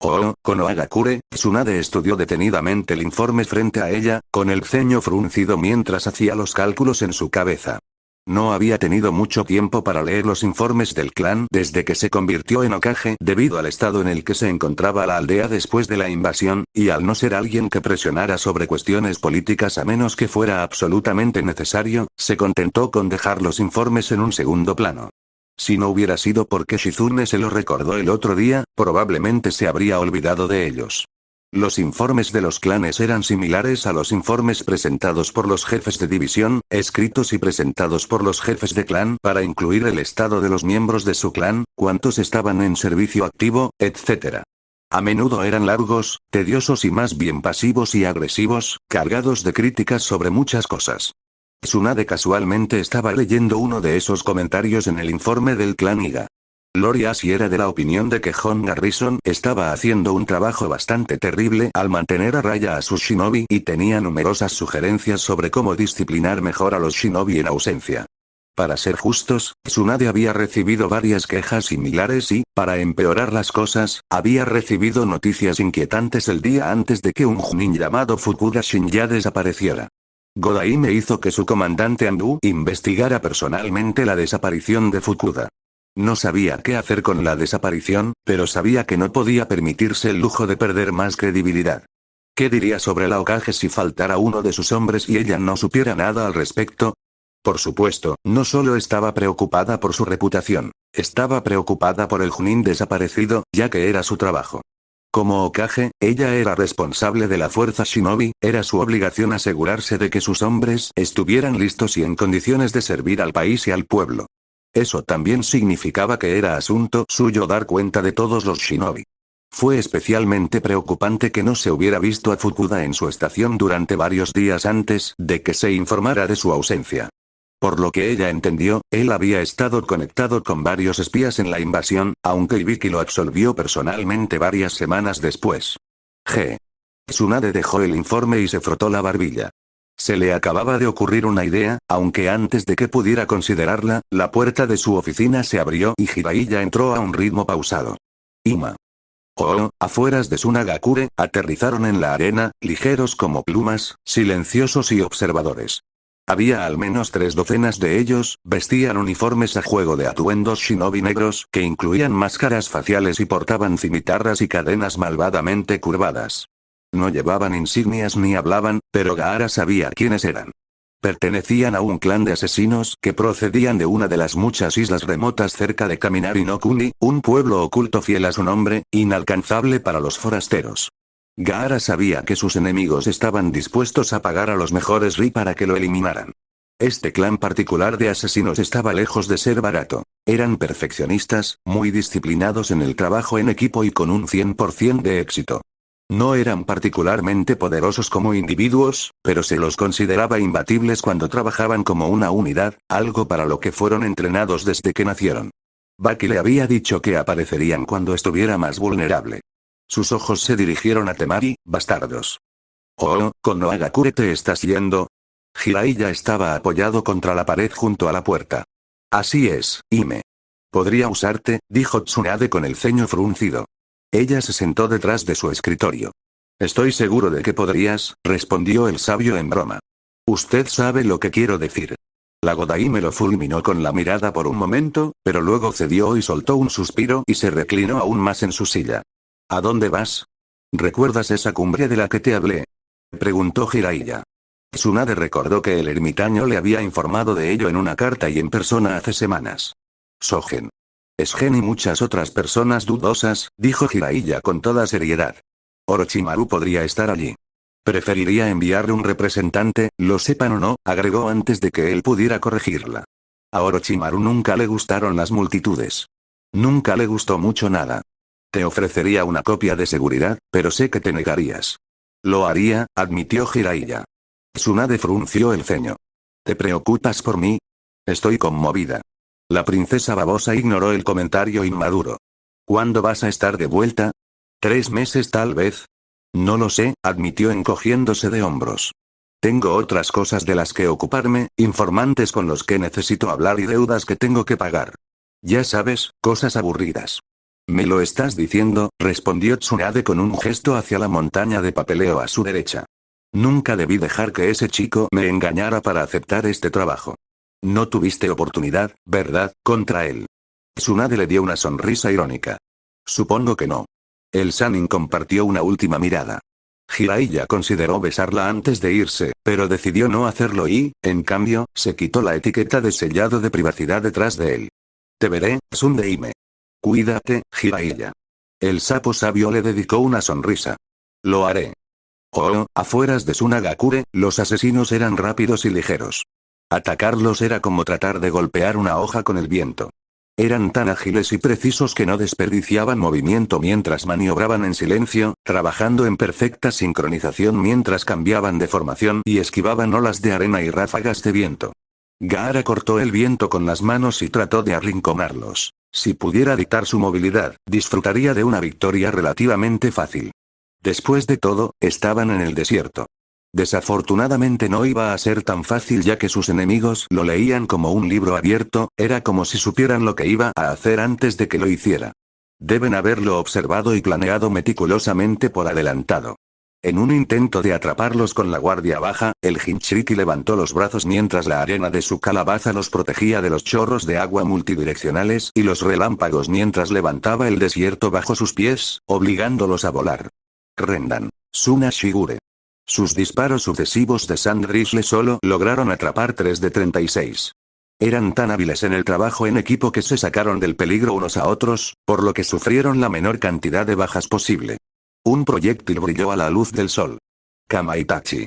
Oh, Konohagakure, Tsunade estudió detenidamente el informe frente a ella, con el ceño fruncido mientras hacía los cálculos en su cabeza. No había tenido mucho tiempo para leer los informes del clan desde que se convirtió en Hokage debido al estado en el que se encontraba la aldea después de la invasión, y al no ser alguien que presionara sobre cuestiones políticas a menos que fuera absolutamente necesario, se contentó con dejar los informes en un segundo plano. Si no hubiera sido porque Shizune se lo recordó el otro día, probablemente se habría olvidado de ellos. Los informes de los clanes eran similares a los informes presentados por los jefes de división, escritos y presentados por los jefes de clan para incluir el estado de los miembros de su clan, cuántos estaban en servicio activo, etc. A menudo eran largos, tediosos y más bien pasivos y agresivos, cargados de críticas sobre muchas cosas. Tsunade casualmente estaba leyendo uno de esos comentarios en el informe del clan Iga. Lori Ashi era de la opinión de que John Garrison estaba haciendo un trabajo bastante terrible al mantener a raya a sus shinobi y tenía numerosas sugerencias sobre cómo disciplinar mejor a los shinobi en ausencia. Para ser justos, Tsunade había recibido varias quejas similares y, para empeorar las cosas, había recibido noticias inquietantes el día antes de que un Chunin llamado Fukuda Shinya desapareciera. Godaime hizo que su comandante Anbu investigara personalmente la desaparición de Fukuda. No sabía qué hacer con la desaparición, pero sabía que no podía permitirse el lujo de perder más credibilidad. ¿Qué diría sobre la Hokage si faltara uno de sus hombres y ella no supiera nada al respecto? Por supuesto, no solo estaba preocupada por su reputación, estaba preocupada por el Chunin desaparecido, ya que era su trabajo. Como Hokage, ella era responsable de la fuerza shinobi, era su obligación asegurarse de que sus hombres estuvieran listos y en condiciones de servir al país y al pueblo. Eso también significaba que era asunto suyo dar cuenta de todos los shinobi. Fue especialmente preocupante que no se hubiera visto a Fukuda en su estación durante varios días antes de que se informara de su ausencia. Por lo que ella entendió, él había estado conectado con varios espías en la invasión, aunque Ibiki lo absolvió personalmente varias semanas después. Tsunade dejó el informe y se frotó la barbilla. Se le acababa de ocurrir una idea, aunque antes de que pudiera considerarla, la puerta de su oficina se abrió y Jiraiya entró a un ritmo pausado. Ima. Afueras de Tsunagakure, aterrizaron en la arena, ligeros como plumas, silenciosos y observadores. Había al menos 3 docenas de ellos, vestían uniformes a juego de atuendos shinobi negros, que incluían máscaras faciales y portaban cimitarras y cadenas malvadamente curvadas. No llevaban insignias ni hablaban, pero Gaara sabía quiénes eran. Pertenecían a un clan de asesinos que procedían de una de las muchas islas remotas cerca de Kaminari no Kuni, un pueblo oculto fiel a su nombre, inalcanzable para los forasteros. Gaara sabía que sus enemigos estaban dispuestos a pagar a los mejores Ri para que lo eliminaran. Este clan particular de asesinos estaba lejos de ser barato. Eran perfeccionistas, muy disciplinados en el trabajo en equipo y con un 100% de éxito. No eran particularmente poderosos como individuos, pero se los consideraba imbatibles cuando trabajaban como una unidad, algo para lo que fueron entrenados desde que nacieron. Baki le había dicho que aparecerían cuando estuviera más vulnerable. Sus ojos se dirigieron a Temari, bastardos. Konohagakure, ¿te estás yendo? Jiraiya estaba apoyado contra la pared junto a la puerta. Así es, Hime. Podría usarte, dijo Tsunade con el ceño fruncido. Ella se sentó detrás de su escritorio. Estoy seguro de que podrías, respondió el sabio en broma. Usted sabe lo que quiero decir. La Godaime lo fulminó con la mirada por un momento, pero luego cedió y soltó un suspiro y se reclinó aún más en su silla. ¿A dónde vas? ¿Recuerdas esa cumbre de la que te hablé? Preguntó Jiraiya. Tsunade recordó que el ermitaño le había informado de ello en una carta y en persona hace semanas. Sogen. Esgen y muchas otras personas dudosas, dijo Jiraiya con toda seriedad. Orochimaru podría estar allí. Preferiría enviarle un representante, lo sepan o no, agregó antes de que él pudiera corregirla. A Orochimaru nunca le gustaron las multitudes. Nunca le gustó mucho nada. Te ofrecería una copia de seguridad, pero sé que te negarías. Lo haría, admitió Jiraiya. Tsunade frunció el ceño. ¿Te preocupas por mí? Estoy conmovida. La princesa babosa ignoró el comentario inmaduro. ¿Cuándo vas a estar de vuelta? 3 meses tal vez. No lo sé, admitió encogiéndose de hombros. Tengo otras cosas de las que ocuparme, informantes con los que necesito hablar y deudas que tengo que pagar. Ya sabes, cosas aburridas. ¿Me lo estás diciendo?, respondió Tsunade con un gesto hacia la montaña de papeleo a su derecha. Nunca debí dejar que ese chico me engañara para aceptar este trabajo. No tuviste oportunidad, ¿verdad?, contra él. Tsunade le dio una sonrisa irónica. Supongo que no. El Sannin compartió una última mirada. Jiraiya consideró besarla antes de irse, pero decidió no hacerlo y, en cambio, se quitó la etiqueta de sellado de privacidad detrás de él. Te veré, Tsundeime. Cuídate, Jiraiya. El sapo sabio le dedicó una sonrisa. Lo haré. Oh, afueras de Sunagakure, los asesinos eran rápidos y ligeros. Atacarlos era como tratar de golpear una hoja con el viento. Eran tan ágiles y precisos que no desperdiciaban movimiento mientras maniobraban en silencio, trabajando en perfecta sincronización mientras cambiaban de formación y esquivaban olas de arena y ráfagas de viento. Gaara cortó el viento con las manos y trató de arrinconarlos. Si pudiera dictar su movilidad, disfrutaría de una victoria relativamente fácil. Después de todo, estaban en el desierto. Desafortunadamente no iba a ser tan fácil ya que sus enemigos lo leían como un libro abierto, era como si supieran lo que iba a hacer antes de que lo hiciera. Deben haberlo observado y planeado meticulosamente por adelantado. En un intento de atraparlos con la guardia baja, el Jinchuriki levantó los brazos mientras la arena de su calabaza los protegía de los chorros de agua multidireccionales y los relámpagos mientras levantaba el desierto bajo sus pies, obligándolos a volar. Rendan. Suna Shigure. Sus disparos sucesivos de Sand Drizzle solo lograron atrapar 3 de 36. Eran tan hábiles en el trabajo en equipo que se sacaron del peligro unos a otros, por lo que sufrieron la menor cantidad de bajas posible. Un proyectil brilló a la luz del sol. Kamaitachi.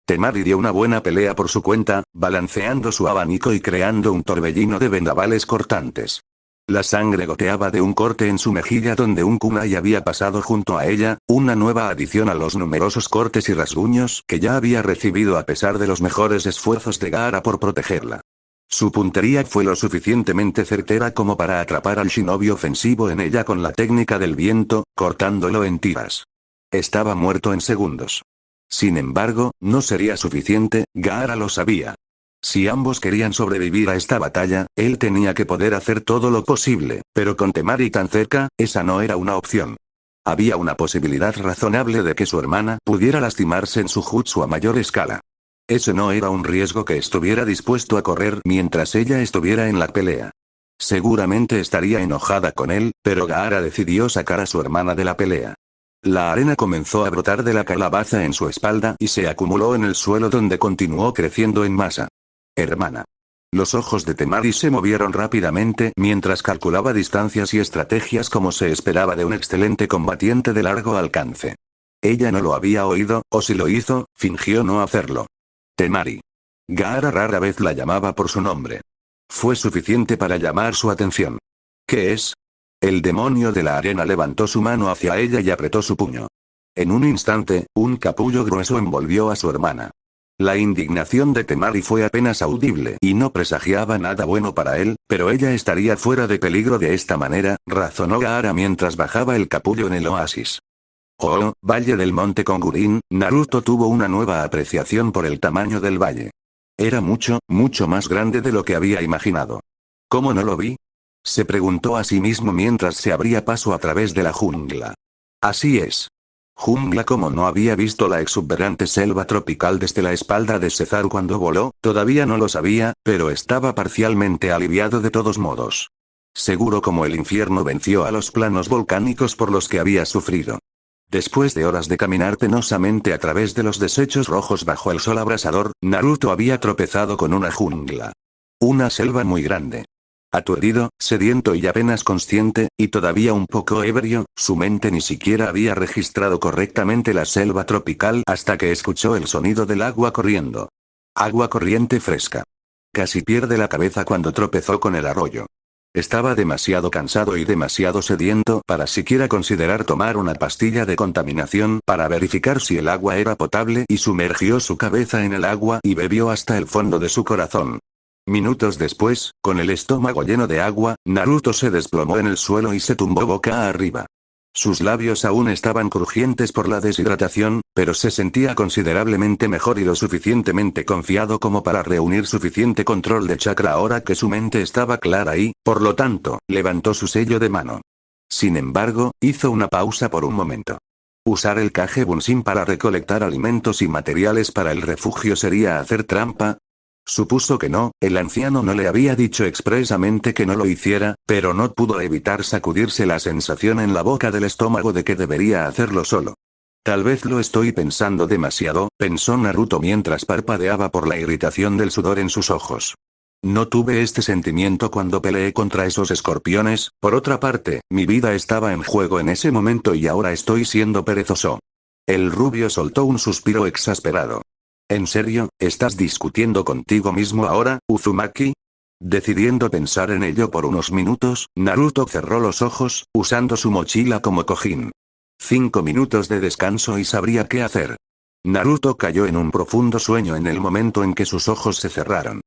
Temari dio una buena pelea por su cuenta, balanceando su abanico y creando un torbellino de vendavales cortantes. La sangre goteaba de un corte en su mejilla donde un kunai había pasado junto a ella, una nueva adición a los numerosos cortes y rasguños que ya había recibido a pesar de los mejores esfuerzos de Gaara por protegerla. Su puntería fue lo suficientemente certera como para atrapar al shinobi ofensivo en ella con la técnica del viento, cortándolo en tiras. Estaba muerto en segundos. Sin embargo, no sería suficiente, Gaara lo sabía. Si ambos querían sobrevivir a esta batalla, él tenía que poder hacer todo lo posible, pero con Temari tan cerca, esa no era una opción. Había una posibilidad razonable de que su hermana pudiera lastimarse en su jutsu a mayor escala. Ese no era un riesgo que estuviera dispuesto a correr mientras ella estuviera en la pelea. Seguramente estaría enojada con él, pero Gaara decidió sacar a su hermana de la pelea. La arena comenzó a brotar de la calabaza en su espalda y se acumuló en el suelo donde continuó creciendo en masa. Hermana. Los ojos de Temari se movieron rápidamente mientras calculaba distancias y estrategias como se esperaba de un excelente combatiente de largo alcance. Ella no lo había oído, o si lo hizo, fingió no hacerlo. Temari. Gaara rara vez la llamaba por su nombre. Fue suficiente para llamar su atención. ¿Qué es? El demonio de la arena levantó su mano hacia ella y apretó su puño. En un instante, un capullo grueso envolvió a su hermana. La indignación de Temari fue apenas audible y no presagiaba nada bueno para él, pero ella estaría fuera de peligro de esta manera, razonó Gaara mientras bajaba el capullo en el oasis. Oh, Valle del Monte Kongurin, Naruto tuvo una nueva apreciación por el tamaño del valle. Era mucho, mucho más grande de lo que había imaginado. ¿Cómo no lo vi? Se preguntó a sí mismo mientras se abría paso a través de la jungla. Así es. Jungla como no había visto la exuberante selva tropical desde la espalda de Cezar cuando voló, todavía no lo sabía, pero estaba parcialmente aliviado de todos modos. Seguro como el infierno venció a los planos volcánicos por los que había sufrido. Después de horas de caminar penosamente a través de los desechos rojos bajo el sol abrasador, Naruto había tropezado con una jungla. Una selva muy grande. Aturdido, sediento y apenas consciente, y todavía un poco ebrio, su mente ni siquiera había registrado correctamente la selva tropical hasta que escuchó el sonido del agua corriendo. Agua corriente fresca. Casi pierde la cabeza cuando tropezó con el arroyo. Estaba demasiado cansado y demasiado sediento para siquiera considerar tomar una pastilla de contaminación para verificar si el agua era potable y sumergió su cabeza en el agua y bebió hasta el fondo de su corazón. Minutos después, con el estómago lleno de agua, Naruto se desplomó en el suelo y se tumbó boca arriba. Sus labios aún estaban crujientes por la deshidratación, pero se sentía considerablemente mejor y lo suficientemente confiado como para reunir suficiente control de chakra ahora que su mente estaba clara y, por lo tanto, levantó su sello de mano. Sin embargo, hizo una pausa por un momento. Usar el Kage Bunshin para recolectar alimentos y materiales para el refugio sería hacer trampa. Supuso que no, el anciano no le había dicho expresamente que no lo hiciera, pero no pudo evitar sacudirse la sensación en la boca del estómago de que debería hacerlo solo. Tal vez lo estoy pensando demasiado, pensó Naruto mientras parpadeaba por la irritación del sudor en sus ojos. No tuve este sentimiento cuando peleé contra esos escorpiones, por otra parte, mi vida estaba en juego en ese momento y ahora estoy siendo perezoso. El rubio soltó un suspiro exasperado. ¿En serio, estás discutiendo contigo mismo ahora, Uzumaki? Decidiendo pensar en ello por unos minutos, Naruto cerró los ojos, usando su mochila como cojín. 5 minutos de descanso y sabría qué hacer. Naruto cayó en un profundo sueño en el momento en que sus ojos se cerraron.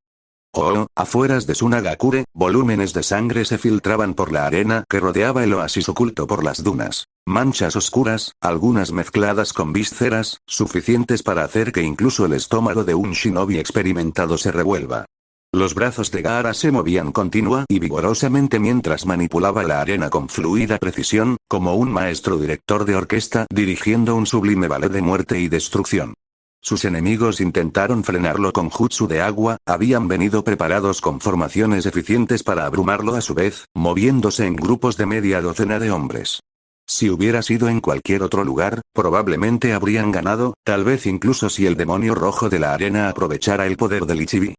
Afueras de Sunagakure, volúmenes de sangre se filtraban por la arena que rodeaba el oasis oculto por las dunas. Manchas oscuras, algunas mezcladas con vísceras, suficientes para hacer que incluso el estómago de un shinobi experimentado se revuelva. Los brazos de Gaara se movían continua y vigorosamente mientras manipulaba la arena con fluida precisión, como un maestro director de orquesta dirigiendo un sublime ballet de muerte y destrucción. Sus enemigos intentaron frenarlo con jutsu de agua, habían venido preparados con formaciones eficientes para abrumarlo a su vez, moviéndose en grupos de media docena de hombres. Si hubiera sido en cualquier otro lugar, probablemente habrían ganado, tal vez incluso si el demonio rojo de la arena aprovechara el poder del Ichibi.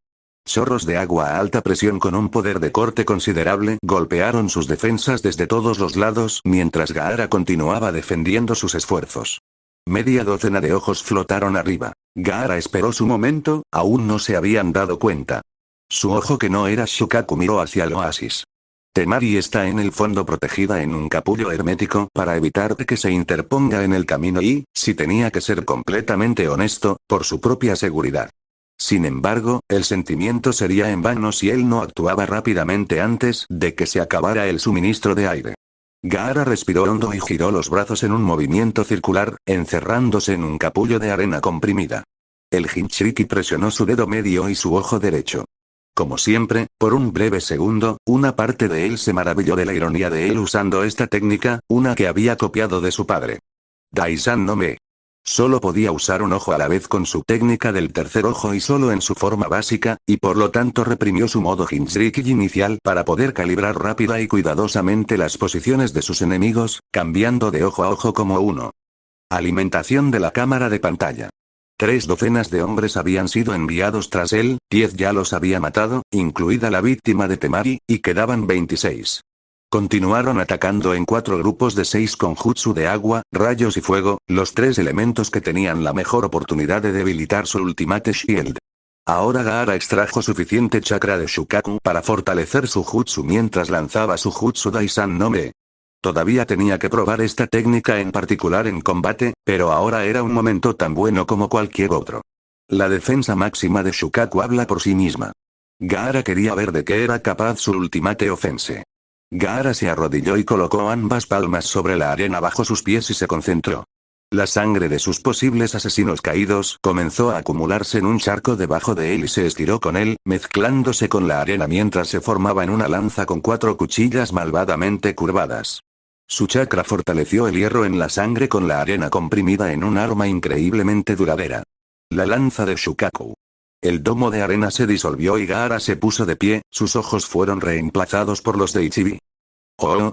Chorros de agua a alta presión con un poder de corte considerable golpearon sus defensas desde todos los lados mientras Gaara continuaba defendiendo sus esfuerzos. Media docena de ojos flotaron arriba. Gaara esperó su momento, aún no se habían dado cuenta. Su ojo que no era Shukaku miró hacia el oasis. Temari está en el fondo protegida en un capullo hermético para evitar que se interponga en el camino y, si tenía que ser completamente honesto, por su propia seguridad. Sin embargo, el sentimiento sería en vano si él no actuaba rápidamente antes de que se acabara el suministro de aire. Gaara respiró hondo y giró los brazos en un movimiento circular, encerrándose en un capullo de arena comprimida. El Jinchuriki presionó su dedo medio y su ojo derecho. Como siempre, por un breve segundo, una parte de él se maravilló de la ironía de él usando esta técnica, una que había copiado de su padre. Daisan no me. Solo podía usar un ojo a la vez con su técnica del tercer ojo y solo en su forma básica, y por lo tanto reprimió su modo Jinchuriki inicial para poder calibrar rápida y cuidadosamente las posiciones de sus enemigos, cambiando de ojo a ojo como uno. Alimentación de la cámara de pantalla. 3 docenas de hombres habían sido enviados tras él, 10 ya los había matado, incluida la víctima de Temari, y quedaban 26. Continuaron atacando en 4 grupos de 6 con jutsu de agua, rayos y fuego, los 3 elementos que tenían la mejor oportunidad de debilitar su Ultimate Shield. Ahora Gaara extrajo suficiente chakra de Shukaku para fortalecer su jutsu mientras lanzaba su jutsu Daisan no Me. Todavía tenía que probar esta técnica en particular en combate, pero ahora era un momento tan bueno como cualquier otro. La defensa máxima de Shukaku habla por sí misma. Gaara quería ver de qué era capaz su Ultimate Offense. Gaara se arrodilló y colocó ambas palmas sobre la arena bajo sus pies y se concentró. La sangre de sus posibles asesinos caídos comenzó a acumularse en un charco debajo de él y se estiró con él, mezclándose con la arena mientras se formaba en una lanza con 4 cuchillas malvadamente curvadas. Su chakra fortaleció el hierro en la sangre con la arena comprimida en un arma increíblemente duradera. La lanza de Shukaku. El domo de arena se disolvió y Gaara se puso de pie, sus ojos fueron reemplazados por los de Ichibi.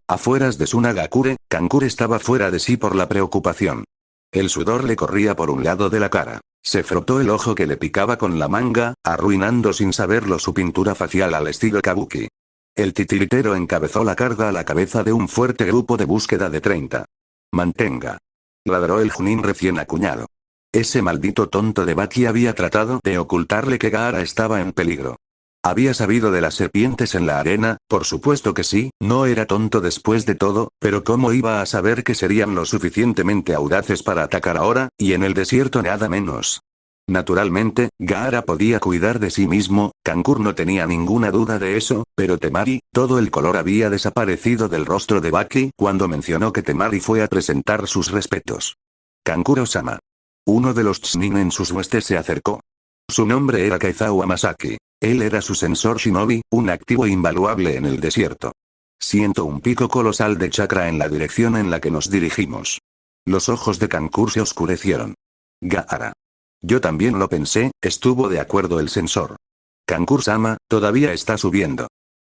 Afueras de Tsunagakure, Kankure estaba fuera de sí por la preocupación. El sudor le corría por un lado de la cara. Se frotó el ojo que le picaba con la manga, arruinando sin saberlo su pintura facial al estilo kabuki. El titiritero encabezó la carga a la cabeza de un fuerte grupo de búsqueda de 30. Mantenga. Ladró el Junin recién acuñado. Ese maldito tonto de Baki había tratado de ocultarle que Gaara estaba en peligro. ¿Había sabido de las serpientes en la arena? Por supuesto que sí, no era tonto después de todo, pero ¿cómo iba a saber que serían lo suficientemente audaces para atacar ahora, y en el desierto nada menos? Naturalmente, Gaara podía cuidar de sí mismo, Kankure no tenía ninguna duda de eso, pero Temari, todo el color había desaparecido del rostro de Baki cuando mencionó que Temari fue a presentar sus respetos. Kankuro-sama. Uno de los Chunin en sus huestes se acercó. Su nombre era Kaizawa Masaki. Él era su sensor shinobi, un activo invaluable en el desierto. Siento un pico colosal de chakra en la dirección en la que nos dirigimos. Los ojos de Kankure se oscurecieron. Gaara. Yo también lo pensé, estuvo de acuerdo el sensor. Kankure-sama, todavía está subiendo.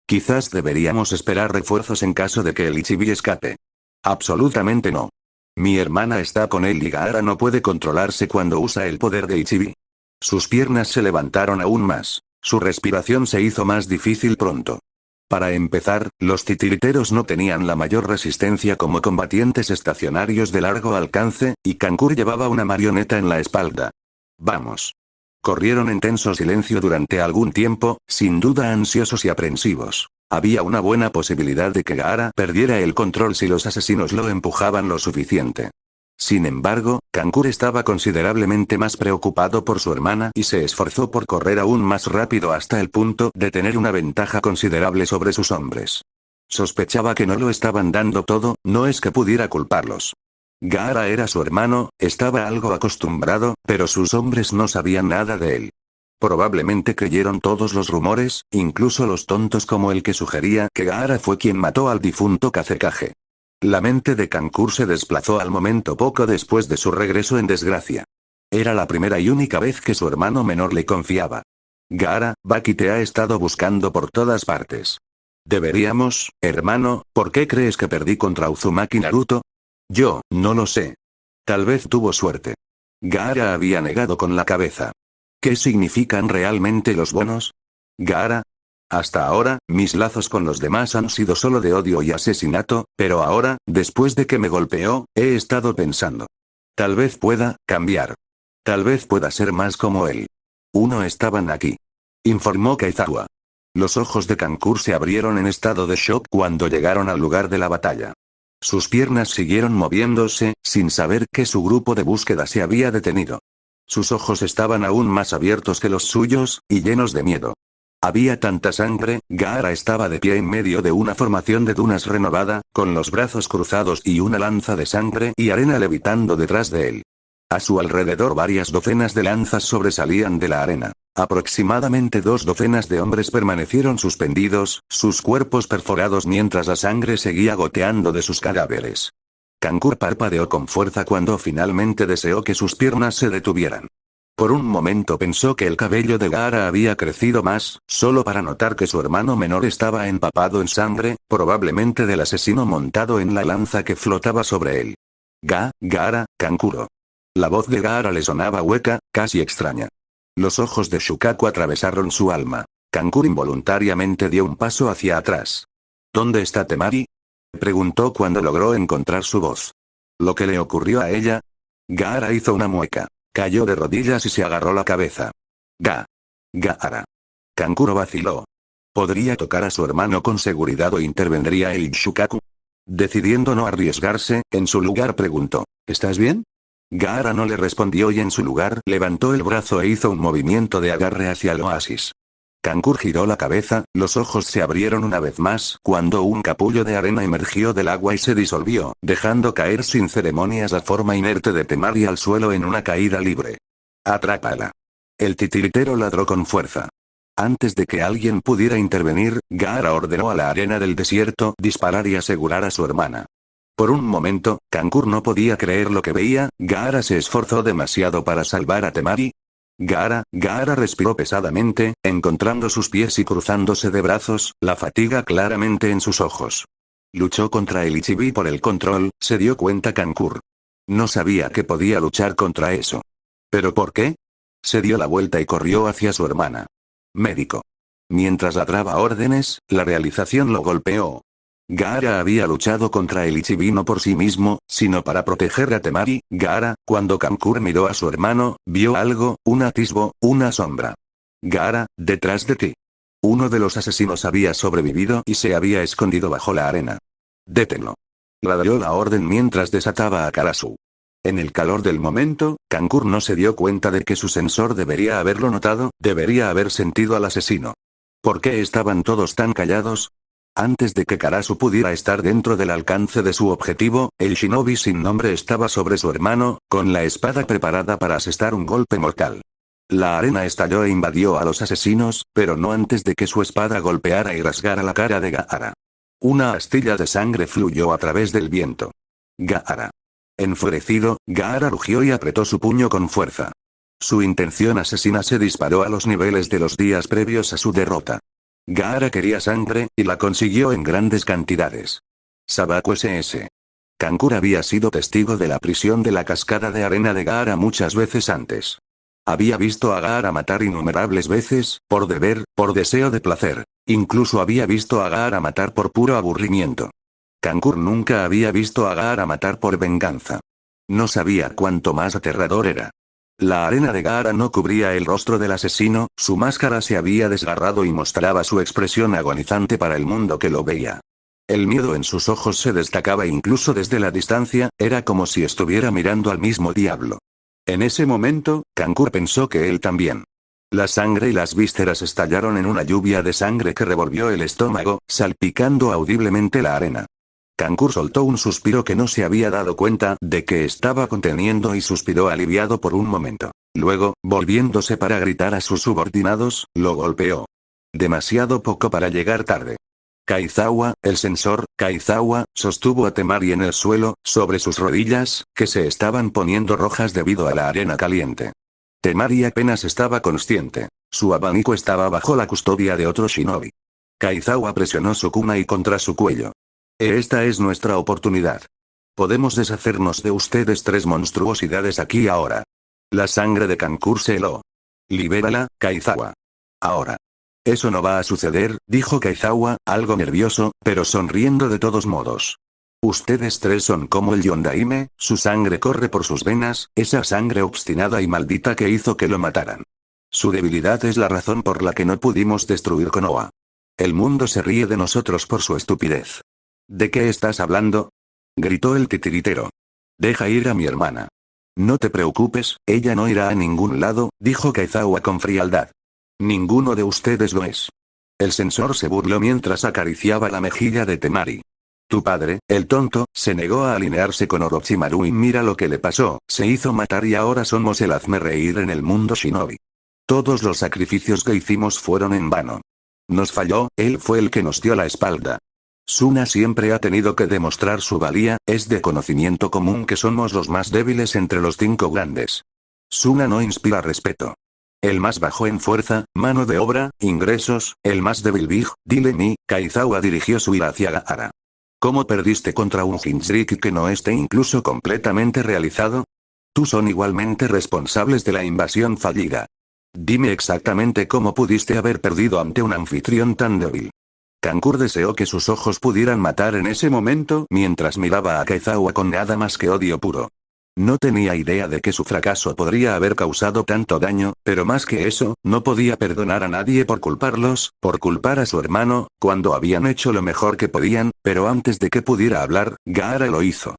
Quizás deberíamos esperar refuerzos en caso de que el Ichibi escape. Absolutamente no. Mi hermana está con él y Gaara no puede controlarse cuando usa el poder de Ichibi. Sus piernas se levantaron aún más. Su respiración se hizo más difícil pronto. Para empezar, los titiriteros no tenían la mayor resistencia como combatientes estacionarios de largo alcance, y Kankure llevaba una marioneta en la espalda. Vamos. Corrieron en tenso silencio durante algún tiempo, sin duda ansiosos y aprensivos. Había una buena posibilidad de que Gaara perdiera el control si los asesinos lo empujaban lo suficiente. Sin embargo, Kankure estaba considerablemente más preocupado por su hermana y se esforzó por correr aún más rápido hasta el punto de tener una ventaja considerable sobre sus hombres. Sospechaba que no lo estaban dando todo, no es que pudiera culparlos. Gaara era su hermano, estaba algo acostumbrado, pero sus hombres no sabían nada de él. Probablemente creyeron todos los rumores, incluso los tontos como el que sugería que Gaara fue quien mató al difunto Kazekage. La mente de Kankure se desplazó al momento poco después de su regreso en desgracia. Era la primera y única vez que su hermano menor le confiaba. Gaara, Baki te ha estado buscando por todas partes. Deberíamos, hermano, ¿por qué crees que perdí contra Uzumaki Naruto? Yo, no lo sé. Tal vez tuvo suerte. Gaara había negado con la cabeza. ¿Qué significan realmente los bonos? Gaara. Hasta ahora, mis lazos con los demás han sido solo de odio y asesinato, pero ahora, después de que me golpeó, he estado pensando. Tal vez pueda cambiar. Tal vez pueda ser más como él. Uno estaban aquí. Informó Kaizawa. Los ojos de Kankure se abrieron en estado de shock cuando llegaron al lugar de la batalla. Sus piernas siguieron moviéndose, sin saber que su grupo de búsqueda se había detenido. Sus ojos estaban aún más abiertos que los suyos, y llenos de miedo. Había tanta sangre, Gaara estaba de pie en medio de una formación de dunas renovada, con los brazos cruzados y una lanza de sangre y arena levitando detrás de él. A su alrededor varias docenas de lanzas sobresalían de la arena. Aproximadamente 2 docenas de hombres permanecieron suspendidos, sus cuerpos perforados mientras la sangre seguía goteando de sus cadáveres. Kankure parpadeó con fuerza cuando finalmente deseó que sus piernas se detuvieran. Por un momento pensó que el cabello de Gaara había crecido más, solo para notar que su hermano menor estaba empapado en sangre, probablemente del asesino montado en la lanza que flotaba sobre él. Gaara, Kankuro. La voz de Gaara le sonaba hueca, casi extraña. Los ojos de Shukaku atravesaron su alma. Kankure involuntariamente dio un paso hacia atrás. ¿Dónde está Temari? Preguntó cuando logró encontrar su voz. ¿Lo que le ocurrió a ella? Gaara hizo una mueca. Cayó de rodillas y se agarró la cabeza. Gaara. Kankuro vaciló. ¿Podría tocar a su hermano con seguridad o intervendría el Shukaku? Decidiendo no arriesgarse, en su lugar preguntó, ¿estás bien? Gaara no le respondió y en su lugar levantó el brazo e hizo un movimiento de agarre hacia el oasis. Kankure giró la cabeza, los ojos se abrieron una vez más cuando un capullo de arena emergió del agua y se disolvió, dejando caer sin ceremonias la forma inerte de Temari al suelo en una caída libre. ¡Atrápala! El titiritero ladró con fuerza. Antes de que alguien pudiera intervenir, Gaara ordenó a la arena del desierto disparar y asegurar a su hermana. Por un momento, Kankuro no podía creer lo que veía. Gaara se esforzó demasiado para salvar a Temari. Gaara respiró pesadamente, encontrando sus pies y cruzándose de brazos, la fatiga claramente en sus ojos. Luchó contra el Ichibi por el control, se dio cuenta Kankuro. No sabía que podía luchar contra eso. ¿Pero por qué? Se dio la vuelta y corrió hacia su hermana. Médico. Mientras ladraba órdenes, la realización lo golpeó. Gaara había luchado contra el Ichibi no por sí mismo, sino para proteger a Temari. Gaara, cuando Kankuro miró a su hermano, vio algo, un atisbo, una sombra. Gaara, detrás de ti. Uno de los asesinos había sobrevivido y se había escondido bajo la arena. Détenlo. Ladrió la orden mientras desataba a Karasu. En el calor del momento, Kankuro no se dio cuenta de que su sensor debería haberlo notado, debería haber sentido al asesino. ¿Por qué estaban todos tan callados? Antes de que Karasu pudiera estar dentro del alcance de su objetivo, el shinobi sin nombre estaba sobre su hermano, con la espada preparada para asestar un golpe mortal. La arena estalló e invadió a los asesinos, pero no antes de que su espada golpeara y rasgara la cara de Gaara. Una astilla de sangre fluyó a través del viento. Gaara. Enfurecido, Gaara rugió y apretó su puño con fuerza. Su intención asesina se disparó a los niveles de los días previos a su derrota. Gaara quería sangre, y la consiguió en grandes cantidades. Sabaku SS. Kankuro había sido testigo de la prisión de la cascada de arena de Gaara muchas veces antes. Había visto a Gaara matar innumerables veces, por deber, por deseo de placer. Incluso había visto a Gaara matar por puro aburrimiento. Kankuro nunca había visto a Gaara matar por venganza. No sabía cuánto más aterrador era. La arena de Gaara no cubría el rostro del asesino, su máscara se había desgarrado y mostraba su expresión agonizante para el mundo que lo veía. El miedo en sus ojos se destacaba incluso desde la distancia, era como si estuviera mirando al mismo diablo. En ese momento, Kankuro pensó que él también. La sangre y las vísceras estallaron en una lluvia de sangre que revolvió el estómago, salpicando audiblemente la arena. Kankuro soltó un suspiro que no se había dado cuenta de que estaba conteniendo y suspiró aliviado por un momento. Luego, volviéndose para gritar a sus subordinados, lo golpeó. Demasiado poco para llegar tarde. Kaizawa, el sensor, Kaizawa, sostuvo a Temari en el suelo, sobre sus rodillas, que se estaban poniendo rojas debido a la arena caliente. Temari apenas estaba consciente. Su abanico estaba bajo la custodia de otro shinobi. Kaizawa presionó su kunai contra su cuello. Esta es nuestra oportunidad. Podemos deshacernos de ustedes tres monstruosidades aquí y ahora. La sangre de Kankuro se heló. Libérala, Kaizawa. Ahora. Eso no va a suceder, dijo Kaizawa, algo nervioso, pero sonriendo de todos modos. Ustedes tres son como el Yondaime, su sangre corre por sus venas, esa sangre obstinada y maldita que hizo que lo mataran. Su debilidad es la razón por la que no pudimos destruir Konoha. El mundo se ríe de nosotros por su estupidez. ¿De qué estás hablando? Gritó el titiritero. Deja ir a mi hermana. No te preocupes, ella no irá a ningún lado, dijo Kaizawa con frialdad. Ninguno de ustedes lo es. El sensor se burló mientras acariciaba la mejilla de Temari. Tu padre, el tonto, se negó a alinearse con Orochimaru y mira lo que le pasó, se hizo matar y ahora somos el hazmerreír en el mundo shinobi. Todos los sacrificios que hicimos fueron en vano. Nos falló, él fue el que nos dio la espalda. Suna siempre ha tenido que demostrar su valía, es de conocimiento común que somos los más débiles entre los 5 grandes. Suna no inspira respeto. El más bajo en fuerza, mano de obra, ingresos, el más débil Big, dile mi, Kaizawa dirigió su ira hacia Gaara. ¿Cómo perdiste contra un Jinchuriki que no esté incluso completamente realizado? Tú son igualmente responsables de la invasión fallida. Dime exactamente cómo pudiste haber perdido ante un anfitrión tan débil. Kankuro deseó que sus ojos pudieran matar en ese momento mientras miraba a Kaizawa con nada más que odio puro. No tenía idea de que su fracaso podría haber causado tanto daño, pero más que eso, no podía perdonar a nadie por culparlos, por culpar a su hermano, cuando habían hecho lo mejor que podían, pero antes de que pudiera hablar, Gaara lo hizo.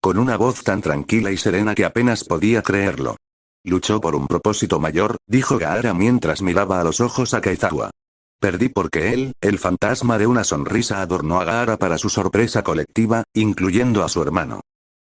Con una voz tan tranquila y serena que apenas podía creerlo. Luchó por un propósito mayor, dijo Gaara mientras miraba a los ojos a Kaizawa. Perdí porque él, el fantasma de una sonrisa adornó a Gaara para su sorpresa colectiva, incluyendo a su hermano.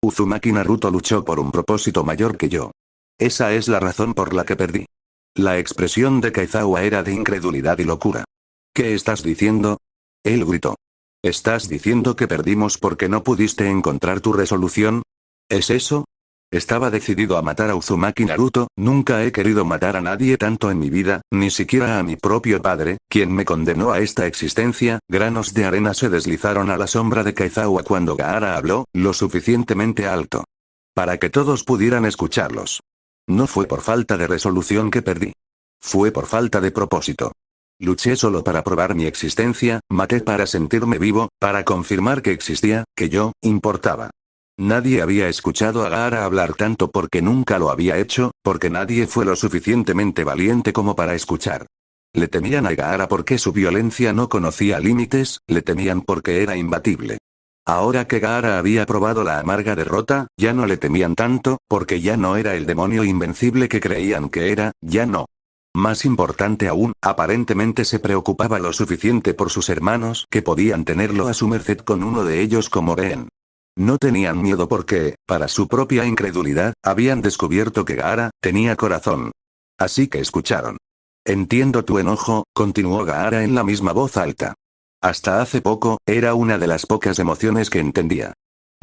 Uzumaki Naruto luchó por un propósito mayor que yo. Esa es la razón por la que perdí. La expresión de Kaizawa era de incredulidad y locura. ¿Qué estás diciendo? Él gritó. ¿Estás diciendo que perdimos porque no pudiste encontrar tu resolución? ¿Es eso? Estaba decidido a matar a Uzumaki Naruto, nunca he querido matar a nadie tanto en mi vida, ni siquiera a mi propio padre, quien me condenó a esta existencia. Granos de arena se deslizaron a la sombra de Kaizawa cuando Gaara habló, lo suficientemente alto para que todos pudieran escucharlos. No fue por falta de resolución que perdí. Fue por falta de propósito. Luché solo para probar mi existencia, maté para sentirme vivo, para confirmar que existía, que yo, importaba. Nadie había escuchado a Gaara hablar tanto porque nunca lo había hecho, porque nadie fue lo suficientemente valiente como para escuchar. Le temían a Gaara porque su violencia no conocía límites, le temían porque era imbatible. Ahora que Gaara había probado la amarga derrota, ya no le temían tanto, porque ya no era el demonio invencible que creían que era, ya no. Más importante aún, aparentemente se preocupaba lo suficiente por sus hermanos que podían tenerlo a su merced con uno de ellos como rehén. No tenían miedo porque, para su propia incredulidad, habían descubierto que Gaara tenía corazón. Así que escucharon. Entiendo tu enojo, continuó Gaara en la misma voz alta. Hasta hace poco, era una de las pocas emociones que entendía.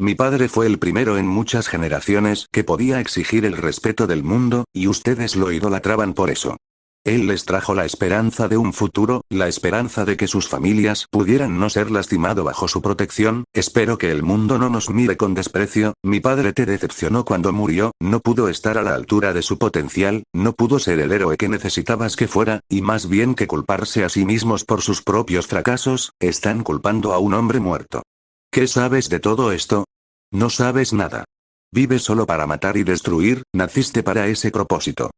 Mi padre fue el primero en muchas generaciones que podía exigir el respeto del mundo, y ustedes lo idolatraban por eso. Él les trajo la esperanza de un futuro, la esperanza de que sus familias pudieran no ser lastimado bajo su protección. Espero que el mundo no nos mire con desprecio. Mi padre te decepcionó cuando murió, no pudo estar a la altura de su potencial, no pudo ser el héroe que necesitabas que fuera, y más bien que culparse a sí mismos por sus propios fracasos, están culpando a un hombre muerto. ¿Qué sabes de todo esto? No sabes nada. Vives solo para matar y destruir, naciste para ese propósito.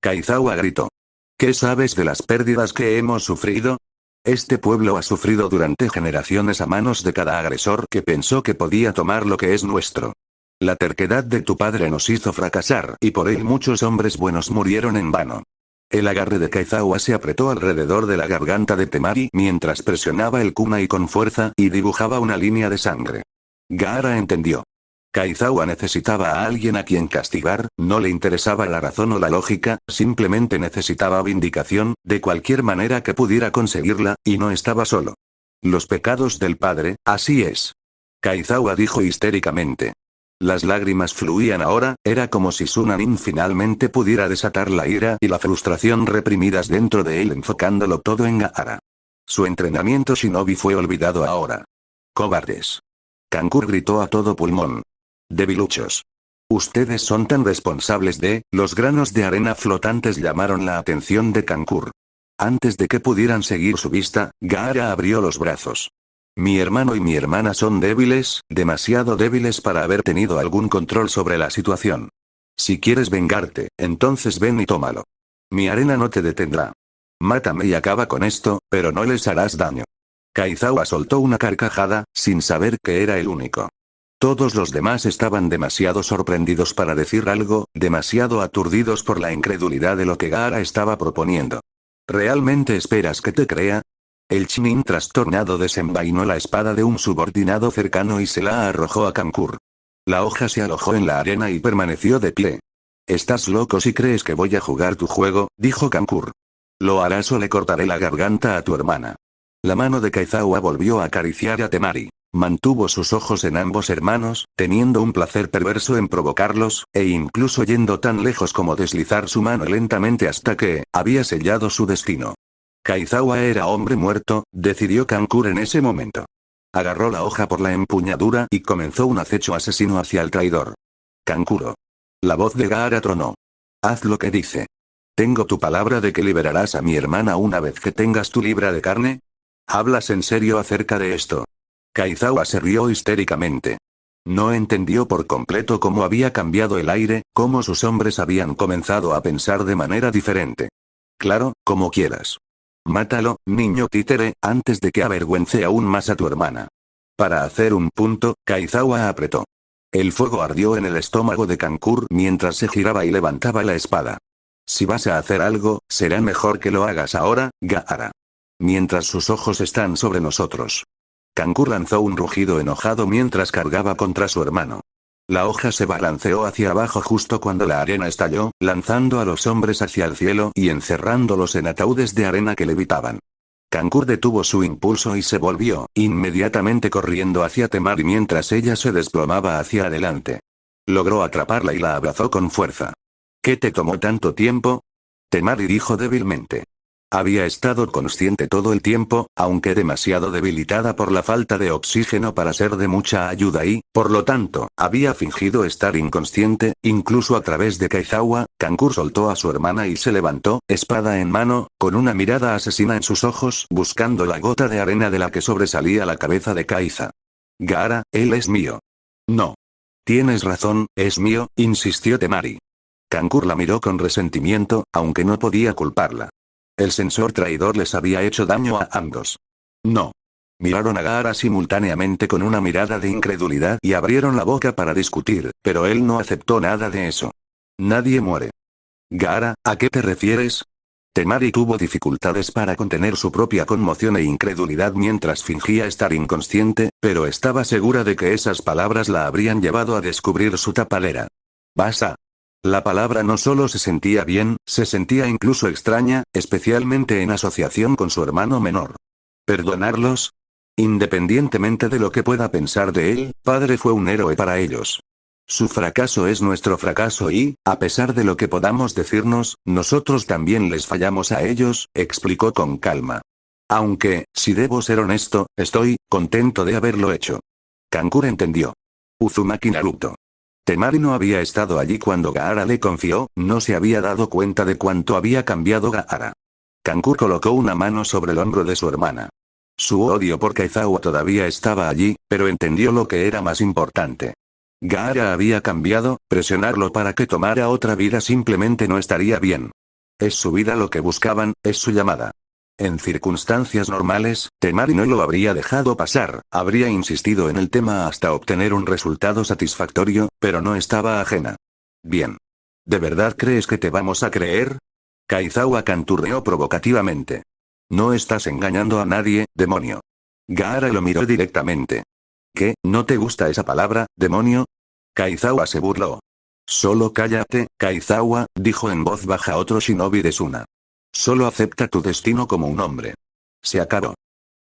Kaizawa gritó. ¿Qué sabes de las pérdidas que hemos sufrido? Este pueblo ha sufrido durante generaciones a manos de cada agresor que pensó que podía tomar lo que es nuestro. La terquedad de tu padre nos hizo fracasar, y por él muchos hombres buenos murieron en vano. El agarre de Kaizawa se apretó alrededor de la garganta de Temari mientras presionaba el kunai con fuerza y dibujaba una línea de sangre. Gaara entendió. Kaizawa necesitaba a alguien a quien castigar, no le interesaba la razón o la lógica, simplemente necesitaba vindicación, de cualquier manera que pudiera conseguirla, y no estaba solo. Los pecados del padre, así es. Kaizawa dijo histéricamente. Las lágrimas fluían ahora, era como si Sunanin finalmente pudiera desatar la ira y la frustración reprimidas dentro de él enfocándolo todo en Gaara. Su entrenamiento shinobi fue olvidado ahora. Cobardes. Kankur gritó a todo pulmón. Debiluchos. Ustedes son tan responsables de, los granos de arena flotantes llamaron la atención de Kankur. Antes de que pudieran seguir su vista, Gaara abrió los brazos. Mi hermano y mi hermana son débiles, demasiado débiles para haber tenido algún control sobre la situación. Si quieres vengarte, entonces ven y tómalo. Mi arena no te detendrá. Mátame y acaba con esto, pero no les harás daño. Kaizawa soltó una carcajada, sin saber que era el único. Todos los demás estaban demasiado sorprendidos para decir algo, demasiado aturdidos por la incredulidad de lo que Gaara estaba proponiendo. ¿Realmente esperas que te crea? El Chunin trastornado desenvainó la espada de un subordinado cercano y se la arrojó a Kankur. La hoja se alojó en la arena y permaneció de pie. Estás loco si crees que voy a jugar tu juego, dijo Kankur. Lo harás o le cortaré la garganta a tu hermana. La mano de Kaizawa volvió a acariciar a Temari. Mantuvo sus ojos en ambos hermanos, teniendo un placer perverso en provocarlos, e incluso yendo tan lejos como deslizar su mano lentamente hasta que, había sellado su destino. Kaizawa era hombre muerto, decidió Kankur en ese momento. Agarró la hoja por la empuñadura y comenzó un acecho asesino hacia el traidor. Kankuro. La voz de Gaara tronó. Haz lo que dice. ¿Tengo tu palabra de que liberarás a mi hermana una vez que tengas tu libra de carne? ¿Hablas en serio acerca de esto? Kaizawa se rió histéricamente. No entendió por completo cómo había cambiado el aire, cómo sus hombres habían comenzado a pensar de manera diferente. Claro, como quieras. Mátalo, niño títere, antes de que avergüence aún más a tu hermana. Para hacer un punto, Kaizawa apretó. El fuego ardió en el estómago de Kankur mientras se giraba y levantaba la espada. Si vas a hacer algo, será mejor que lo hagas ahora, Gaara. Mientras sus ojos están sobre nosotros. Kankur lanzó un rugido enojado mientras cargaba contra su hermano. La hoja se balanceó hacia abajo justo cuando la arena estalló, lanzando a los hombres hacia el cielo y encerrándolos en ataúdes de arena que levitaban. Kankur detuvo su impulso y se volvió, inmediatamente corriendo hacia Temari mientras ella se desplomaba hacia adelante. Logró atraparla y la abrazó con fuerza. ¿Qué te tomó tanto tiempo? Temari dijo débilmente. Había estado consciente todo el tiempo, aunque demasiado debilitada por la falta de oxígeno para ser de mucha ayuda y, por lo tanto, había fingido estar inconsciente, incluso a través de Kaizawa. Kankur soltó a su hermana y se levantó, espada en mano, con una mirada asesina en sus ojos, buscando la gota de arena de la que sobresalía la cabeza de Kaiza. Gaara, él es mío. No. Tienes razón, es mío, insistió Temari. Kankur la miró con resentimiento, aunque no podía culparla. El sensor traidor les había hecho daño a ambos. No. Miraron a Gaara simultáneamente con una mirada de incredulidad y abrieron la boca para discutir, pero él no aceptó nada de eso. Nadie muere. Gaara, ¿a qué te refieres? Temari tuvo dificultades para contener su propia conmoción e incredulidad mientras fingía estar inconsciente, pero estaba segura de que esas palabras la habrían llevado a descubrir su tapadera. Basta. La palabra no solo se sentía bien, se sentía incluso extraña, especialmente en asociación con su hermano menor. ¿Perdonarlos? Independientemente de lo que pueda pensar de él, padre fue un héroe para ellos. Su fracaso es nuestro fracaso y, a pesar de lo que podamos decirnos, nosotros también les fallamos a ellos, explicó con calma. Aunque, si debo ser honesto, estoy contento de haberlo hecho. Kankur entendió. Uzumaki Naruto. Temari no había estado allí cuando Gaara le confió, no se había dado cuenta de cuánto había cambiado Gaara. Kankur colocó una mano sobre el hombro de su hermana. Su odio por Kaizawa todavía estaba allí, pero entendió lo que era más importante. Gaara había cambiado, presionarlo para que tomara otra vida simplemente no estaría bien. Es su vida lo que buscaban, es su llamada. En circunstancias normales, Temari no lo habría dejado pasar, habría insistido en el tema hasta obtener un resultado satisfactorio, pero no estaba ajena. Bien. ¿De verdad crees que te vamos a creer? Kaizawa canturreó provocativamente. No estás engañando a nadie, demonio. Gaara lo miró directamente. ¿Qué, no te gusta esa palabra, demonio? Kaizawa se burló. Solo cállate, Kaizawa, dijo en voz baja otro shinobi de Suna. Solo acepta tu destino como un hombre. Se acabó.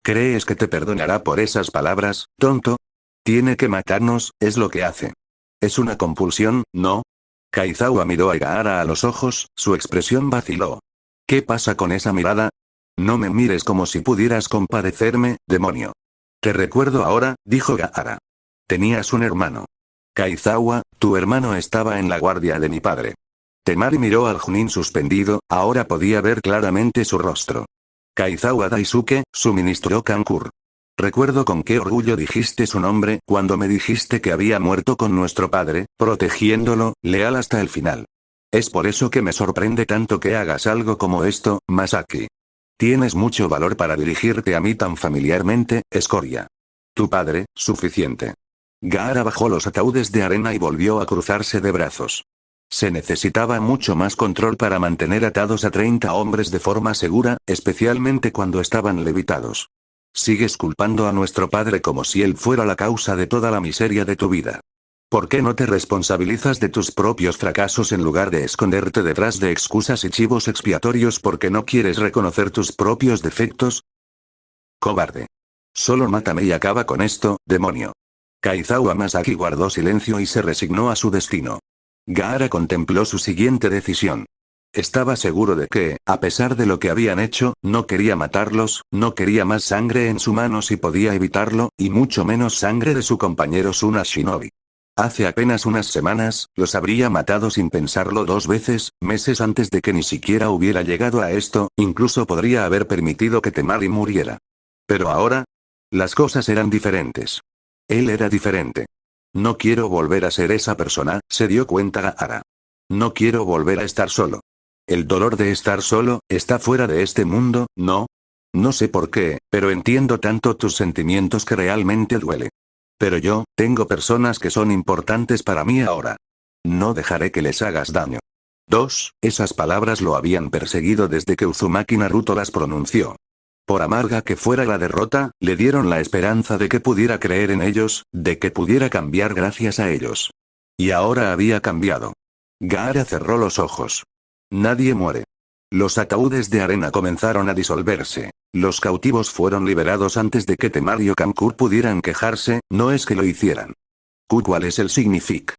¿Crees que te perdonará por esas palabras, tonto? Tiene que matarnos, es lo que hace. Es una compulsión, ¿no? Kaizawa miró a Gaara a los ojos, su expresión vaciló. ¿Qué pasa con esa mirada? No me mires como si pudieras compadecerme, demonio. Te recuerdo ahora, dijo Gaara. Tenías un hermano. Kaizawa, tu hermano estaba en la guardia de mi padre. Temari miró al Junin suspendido, ahora podía ver claramente su rostro. Kaizawa Daisuke, suministró Kankur. Recuerdo con qué orgullo dijiste su nombre cuando me dijiste que había muerto con nuestro padre, protegiéndolo, leal hasta el final. Es por eso que me sorprende tanto que hagas algo como esto, Masaki. Tienes mucho valor para dirigirte a mí tan familiarmente, escoria. Tu padre, suficiente. Gaara bajó los ataúdes de arena y volvió a cruzarse de brazos. Se necesitaba mucho más control para mantener atados a 30 hombres de forma segura, especialmente cuando estaban levitados. Sigues culpando a nuestro padre como si él fuera la causa de toda la miseria de tu vida. ¿Por qué no te responsabilizas de tus propios fracasos en lugar de esconderte detrás de excusas y chivos expiatorios porque no quieres reconocer tus propios defectos? Cobarde. Solo mátame y acaba con esto, demonio. Kaizawa Masaki guardó silencio y se resignó a su destino. Gaara contempló su siguiente decisión. Estaba seguro de que, a pesar de lo que habían hecho, no quería matarlos, no quería más sangre en su mano si podía evitarlo, y mucho menos sangre de su compañero Suna Shinobi. Hace apenas unas semanas, los habría matado sin pensarlo 2 veces, meses antes de que ni siquiera hubiera llegado a esto, incluso podría haber permitido que Temari muriera. Pero ahora, las cosas eran diferentes. Él era diferente. No quiero volver a ser esa persona, se dio cuenta Gaara. No quiero volver a estar solo. El dolor de estar solo, está fuera de este mundo, ¿no? No sé por qué, pero entiendo tanto tus sentimientos que realmente duele. Pero yo, tengo personas que son importantes para mí ahora. No dejaré que les hagas daño. 2. Esas palabras lo habían perseguido desde que Uzumaki Naruto las pronunció. Por amarga que fuera la derrota, le dieron la esperanza de que pudiera creer en ellos, de que pudiera cambiar gracias a ellos. Y ahora había cambiado. Gaara cerró los ojos. Nadie muere. Los ataúdes de arena comenzaron a disolverse. Los cautivos fueron liberados antes de que Temario Kankur pudieran quejarse, no es que lo hicieran. ¿Cuál es el signific?